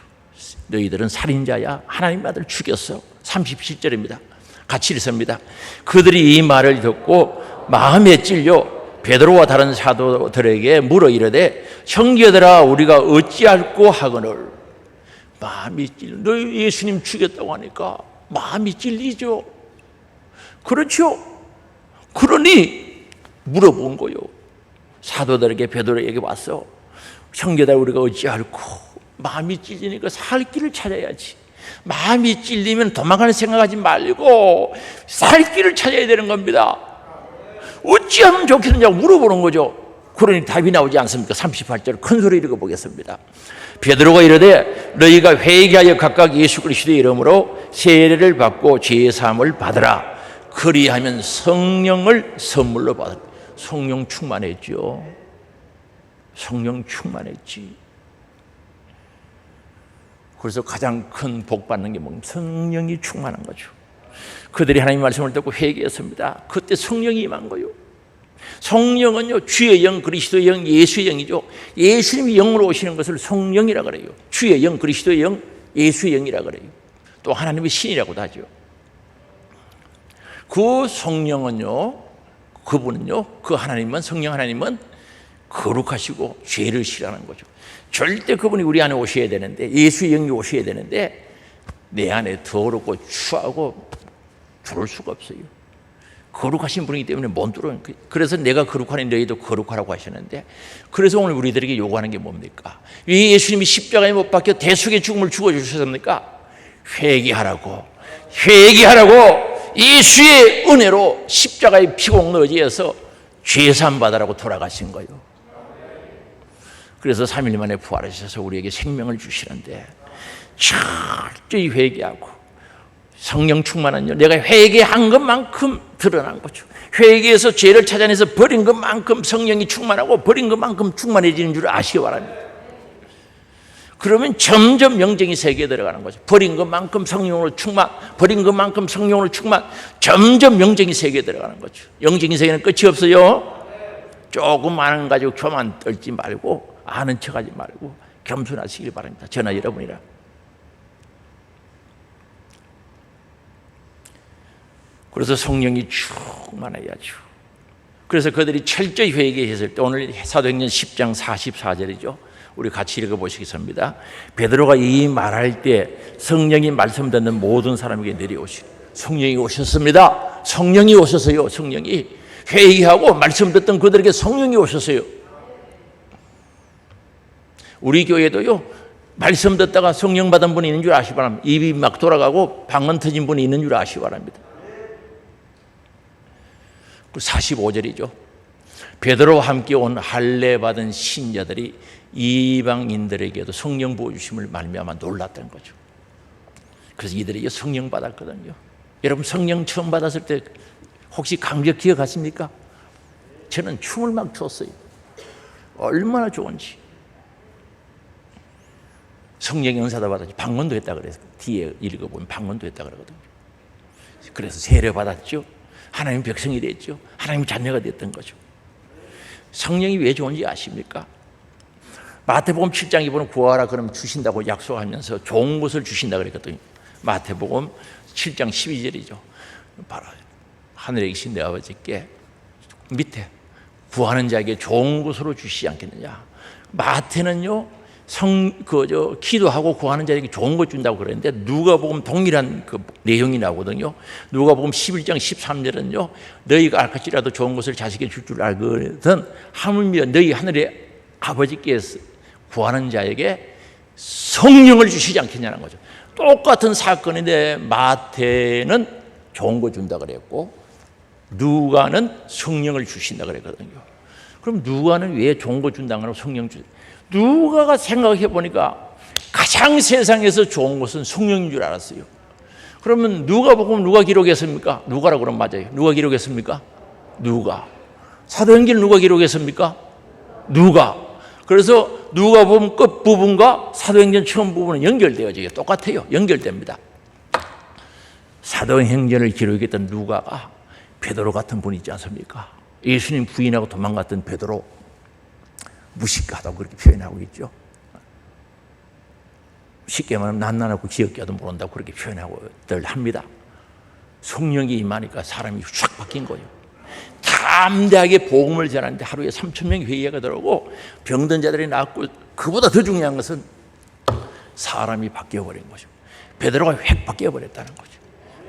너희들은 살인자야, 하나님 아들 죽였어. 37절입니다. 같이 읽습니다. 그들이 이 말을 듣고 마음에 찔려 베드로와 다른 사도들에게 물어 이르되, 형제들아 우리가 어찌할꼬 하거늘. 마음이 찔려. 너희 예수님 죽였다고 하니까 마음이 찔리죠. 그렇죠. 그러니 물어본 거요. 사도들에게, 베드로에게 와서, 형제들 우리가 어찌할꼬. 마음이 찔리니까 살 길을 찾아야지. 마음이 찔리면 도망가는 생각하지 말고 살 길을 찾아야 되는 겁니다. 어찌하면 좋겠느냐고 물어보는 거죠. 그러니 답이 나오지 않습니까? 38절 큰 소리 읽어보겠습니다. 베드로가 이르되 너희가 회개하여 각각 예수 그리스도의 이름으로 세례를 받고 죄 사함을 받으라. 그리하면 성령을 선물로 받으라. 성령 충만했죠. 성령 충만했지. 그래서 가장 큰 복 받는 게 뭐냐면 성령이 충만한 거죠. 그들이 하나님 말씀을 듣고 회개했습니다. 그때 성령이 임한 거예요. 성령은요, 주의 영, 그리스도의 영, 예수의 영이죠. 예수님이 영으로 오시는 것을 성령이라 그래요. 주의 영, 그리스도의 영, 예수의 영이라 그래요. 또 하나님의 신이라고도 하죠. 그 성령은요, 그분은요, 그 하나님은, 성령 하나님은 거룩하시고 죄를 싫어하는 거죠. 절대 그분이 우리 안에 오셔야 되는데, 예수의 영이 오셔야 되는데 내 안에 더럽고 추하고 들어올 수가 없어요. 거룩하신 분이기 때문에 못 들어요. 그래서 내가 거룩하니 너희도 거룩하라고 하셨는데, 그래서 오늘 우리들에게 요구하는 게 뭡니까? 왜 예수님이 십자가에 못 박혀 대속의 죽음을 죽어주셨습니까? 회개하라고, 회개하라고. 예수의 은혜로 십자가의 피공 너지에서 죄산 받으라고 돌아가신 거예요. 그래서 3일 만에 부활하셔서 우리에게 생명을 주시는데, 철저히 회개하고 성령 충만은요, 내가 회개한 것만큼 드러난 거죠. 회개해서 죄를 찾아내서 버린 것만큼 성령이 충만하고 버린 것만큼 충만해지는 줄 아시기 바랍니다. 그러면 점점 영적인 세계에 들어가는 거죠. 버린 것만큼 성령으로 충만, 버린 것만큼 성령으로 충만, 점점 영적인 세계에 들어가는 거죠. 영적인 세계는 끝이 없어요. 조금 아는 가지고 교만 떨지 말고, 아는 척하지 말고 겸손하시길 바랍니다. 저나 여러분이라. 그래서 성령이 충만해야죠. 그래서 그들이 철저히 회개했을 때, 오늘 사도행전 10장 44절이죠. 우리 같이 읽어보시겠습니다. 베드로가 이 말할 때 성령이 말씀 듣는 모든 사람에게 내려오시. 성령이 오셨습니다. 성령이 오셨어요. 성령이 회개하고 말씀 듣던 그들에게 성령이 오셨어요. 우리 교회도요, 말씀 듣다가 성령 받은 분이 있는 줄 아시기 바랍니다. 입이 막 돌아가고 방언 터진 분이 있는 줄 아시기 바랍니다. 45절이죠. 베드로와 함께 온 할례 받은 신자들이 이방인들에게도 성령 부어주심을 말미암아 놀랐던 거죠. 그래서 이들이 성령 받았거든요. 여러분, 성령 처음 받았을 때 혹시 감격 기억하십니까? 저는 춤을 막 췄어요. 얼마나 좋은지. 성령의 은사도 받았지, 방언도 했다 그래서 뒤에 읽어보면 방언도 했다 그러거든요. 그래서 세례 받았죠. 하나님 백성이 됐죠. 하나님 자녀가 됐던 거죠. 성령이 왜 좋은지 아십니까? 마태복음 7장 2번은 구하라 그러면 주신다고 약속하면서 좋은 것을 주신다 그랬거든요. 마태복음 7장 12절이죠. 바로 하늘에 계신 내 아버지께 밑에 구하는 자에게 좋은 것으로 주시지 않겠느냐. 마태는요, 기도하고 구하는 자에게 좋은 것 준다고 그랬는데, 누가복음 동일한 그 내용이 나오거든요. 누가복음 11장 13절은요, 너희가 알할지라도 좋은 것을 자식에게 줄 줄 알거든 하물며 너희 하늘의 아버지께서 구하는 자에게 성령을 주시지 않겠냐는 거죠. 똑같은 사건인데 마태는 좋은 거 준다 그랬고 누가는 성령을 주신다 그랬거든요. 그럼 누가는 왜 좋은 거 준다고 하고 성령 주? 누가가 생각해 보니까 가장 세상에서 좋은 것은 성령인 줄 알았어요. 그러면 누가복음 누가 기록했습니까? 누가라고 그러면 맞아요. 누가 기록했습니까? 누가. 사도행전 누가 기록했습니까? 누가. 그래서 누가복음 끝 부분과 사도행전 처음 부분은 연결되어져요. 똑같아요. 연결됩니다. 사도행전을 기록했던 누가가 베드로 같은 분이 있지 않습니까? 예수님 부인하고 도망갔던 베드로, 무식하다고 그렇게 표현하고 있죠. 쉽게 말하면 난난하고 기억자도 모른다고 그렇게 표현하고들 합니다. 성령이 임하니까 사람이 쫙 바뀐 거예요. 담대하게 복음을 전하는데 하루에 3,000명이 회개가 들어오고 병든 자들이 낫고, 그보다 더 중요한 것은 사람이 바뀌어버린 거죠. 베드로가 획 바뀌어버렸다는 거죠.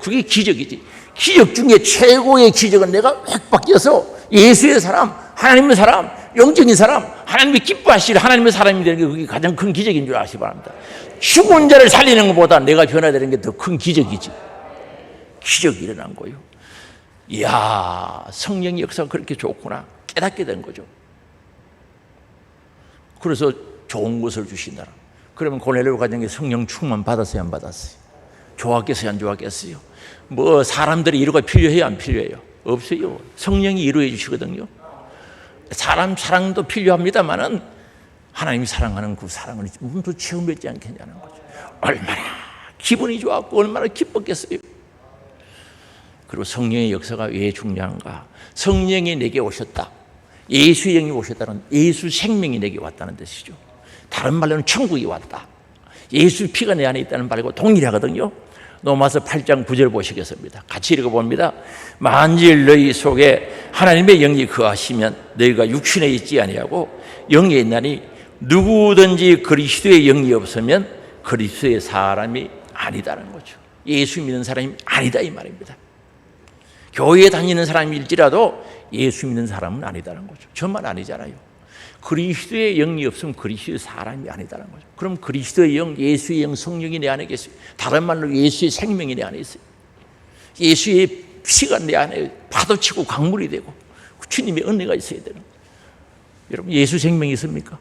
그게 기적이지. 기적 중에 최고의 기적은 내가 획 바뀌어서 예수의 사람, 하나님의 사람, 영적인 사람, 하나님이 기뻐하실 하나님의 사람이 되는 게 그게 가장 큰 기적인 줄 아시기 바랍니다. 죽은 자를 살리는 것보다 내가 변화되는 게 더 큰 기적이지. 기적이 일어난 거예요. 이야, 성령의 역사가 그렇게 좋구나 깨닫게 된 거죠. 그래서 좋은 것을 주신다. 그러면 고넬료 가정에 성령 충만 받았어요, 안 받았어요? 좋았겠어요, 안 좋았겠어요? 뭐 사람들이 이루가 필요해요, 안 필요해요? 없어요. 성령이 이루어 주시거든요. 사람 사랑도 필요합니다만은 하나님이 사랑하는 그 사랑을 몸도 체험했지 않겠냐는 거죠. 얼마나 기분이 좋았고 얼마나 기뻤겠어요. 그리고 성령의 역사가 왜 중요한가? 성령이 내게 오셨다. 예수의 영이 오셨다는, 예수 생명이 내게 왔다는 뜻이죠. 다른 말로는 천국이 왔다. 예수 피가 내 안에 있다는 말과 동일하거든요. 로마서 8장 9절 보시겠습니다. 같이 읽어봅니다. 만일 너희 속에 하나님의 영이 거하시면 너희가 육신에 있지 아니하고 영에 있나니 누구든지 그리스도의 영이 없으면 그리스도의 사람이 아니다는 거죠. 예수 믿는 사람이 아니다 이 말입니다. 교회에 다니는 사람일지라도 예수 믿는 사람은 아니다는 거죠. 저만 아니잖아요. 그리스도의 영이 없으면 그리스도의 사람이 아니다는 거죠. 그럼 그리스도의 영, 예수의 영, 성령이 내 안에 계세요. 다른 말로 예수의 생명이 내 안에 있어요. 예수의 피가 내 안에 파도치고 강물이 되고 주님의 은혜가 있어야 되는 거예요. 여러분, 예수 생명이 있습니까?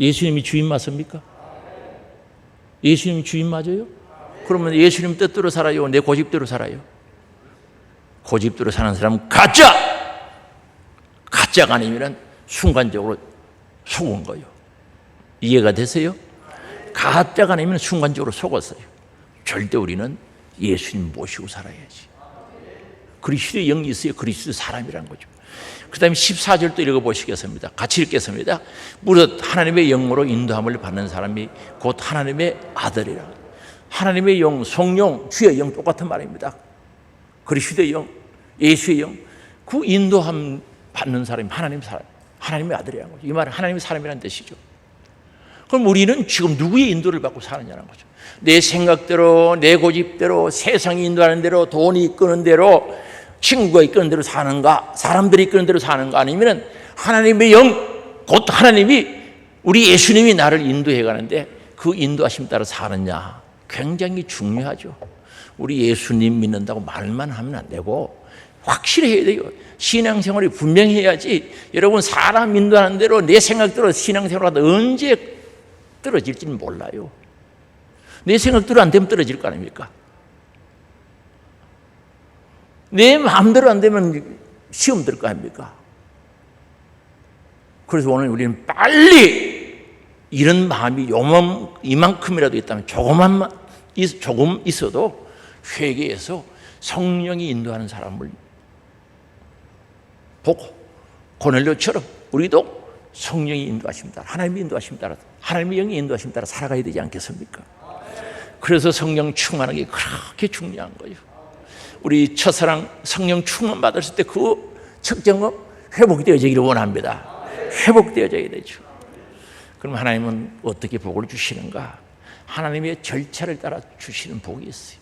예수님이 주인 맞습니까? 예수님이 주인 맞아요? 그러면 예수님 뜻대로 살아요? 내 고집대로 살아요? 고집대로 사는 사람은 가짜가 아니면 순간적으로 속은 거예요. 이해가 되세요? 가짜가 아니면 순간적으로 속았어요. 절대 우리는 예수님 모시고 살아야지. 그리스도의 영이 있어요. 그리스도 사람이라는 거죠. 그 다음에 14절도 읽어보시겠습니다. 같이 읽겠습니다. 무릇 하나님의 영으로 인도함을 받는 사람이 곧 하나님의 아들이라. 하나님의 영, 성령, 주의 영 똑같은 말입니다. 그리스도의 영, 예수의 영, 그 인도함 받는 사람이 하나님의 아들이라는 거죠. 이 말은 하나님의 사람이라는 뜻이죠. 그럼 우리는 지금 누구의 인도를 받고 사느냐는 거죠. 내 생각대로, 내 고집대로, 세상이 인도하는 대로, 돈이 이끄는 대로, 친구가 이끄는 대로 사는가, 사람들이 이끄는 대로 사는가, 아니면 하나님의 영, 곧 하나님이, 우리 예수님이 나를 인도해 가는데 그 인도하심 따라 사느냐, 굉장히 중요하죠. 우리 예수님 믿는다고 말만 하면 안 되고 확실해야 돼요. 신앙생활이 분명해야지. 여러분, 사람 인도하는 대로 내 생각대로 신앙생활하다 언제 떨어질지는 몰라요. 내 생각대로 안 되면 떨어질 거 아닙니까? 내 마음대로 안 되면 시험 들 거 아닙니까? 그래서 오늘 우리는 빨리 이런 마음이 이만큼이라도 있다면 조금 있어도 회개해서 성령이 인도하는 사람을 보고 고넬료처럼 우리도 성령이 인도하심 따라, 하나님의 인도하심 따라, 하나님의 영의 인도하심 따라 살아가야 되지 않겠습니까? 그래서 성령 충만하는 게 그렇게 중요한 거예요. 우리 첫사랑 성령 충만 받았을 때 그 측정은 회복되어지기를 원합니다. 회복되어져야 되죠. 그럼 하나님은 어떻게 복을 주시는가? 하나님의 절차를 따라 주시는 복이 있어요.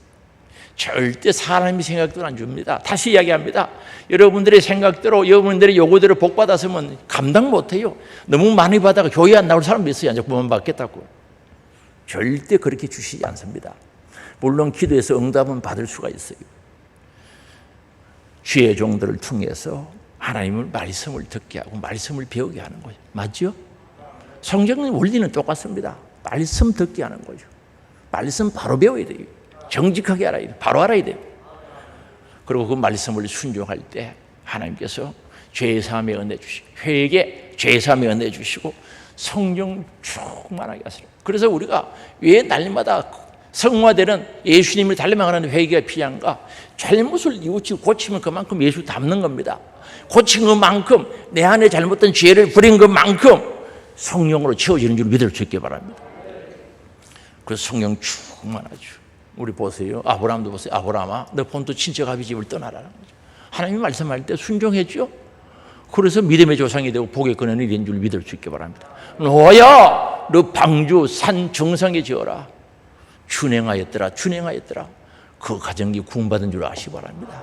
절대 사람이 생각대로 안 줍니다. 다시 이야기합니다. 여러분들의 생각대로, 여러분들의 요구대로 복 받았으면 감당 못해요. 너무 많이 받아가 교회 안 나올 사람 있어요. 이제 구원 받겠다고. 절대 그렇게 주시지 않습니다. 물론 기도해서 응답은 받을 수가 있어요. 주의 종들을 통해서 하나님의 말씀을 듣게 하고 말씀을 배우게 하는 거죠. 맞죠? 성경의 원리는 똑같습니다. 말씀 듣게 하는 거죠. 말씀 바로 배워야 돼요. 정직하게 알아야 돼요. 바로 알아야 돼요. 그리고 그 말씀을 순종할 때 하나님께서 죄사함의 은혜 주시고, 회개 죄사함의 은혜 주시고 성령 충만하게 하시고, 그래서 우리가 왜 날마다 성화되는 예수님을 닮아가는 회개가 필요한가? 잘못을 뉘우치고 고치면 그만큼 예수 닮는 겁니다. 고친 것만큼, 내 안에 잘못된 죄를 버린 것만큼 성령으로 채워지는 줄 믿을 수 있게 바랍니다. 그래서 성령 충만하죠. 우리 보세요. 아브라함도 보세요. 아브라함아, 너 본토 친척 아비 집을 떠나라는 거죠. 하나님이 말씀할 때 순종했죠. 그래서 믿음의 조상이 되고 복의 근원이 된 줄 믿을 수 있게 바랍니다. 노아야, 너 방주 산 정상에 지어라. 준행하였더라. 그 가정이 구원받은 줄 아시기 바랍니다.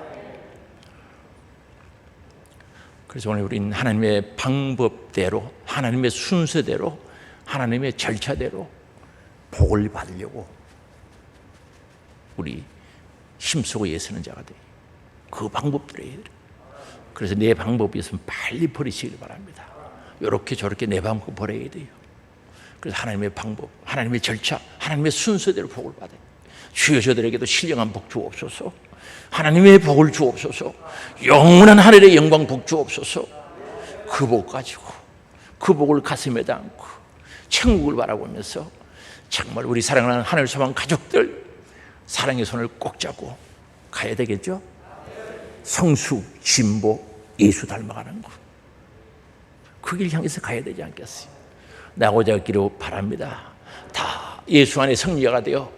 그래서 오늘 우리는 하나님의 방법대로, 하나님의 순서대로, 하나님의 절차대로 복을 받으려고 우리 힘쓰고 애쓰는 자가 돼요. 그 방법대로 해야 돼요. 그래서 내 방법이 있으면 빨리 버리시길 바랍니다. 이렇게 저렇게 내방고 버려야 돼요. 그래서 하나님의 방법, 하나님의 절차, 하나님의 순서대로 복을 받아요. 주여 저들에게도 신령한 복 주옵소서. 하나님의 복을 주옵소서. 영원한 하늘의 영광 복 주옵소서. 그 복 가지고 그 복을 가슴에 담고 천국을 바라보면서 정말 우리 사랑하는 하늘 소망 가족들 사랑의 손을 꼭 잡고 가야 되겠죠? 성수, 진보, 예수 닮아가는 것, 그 길 향해서 가야 되지 않겠어요? 나고자 하기로 바랍니다. 다 예수 안에 승리자가 되어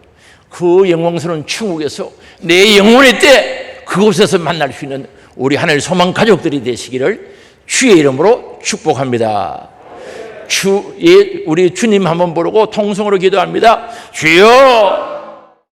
그 영광스러운 천국에서 내 영혼의 때 그곳에서 만날 수 있는 우리 하늘 소망 가족들이 되시기를 주의 이름으로 축복합니다. 우리 주님 한번 부르고 통성으로 기도합니다. 주여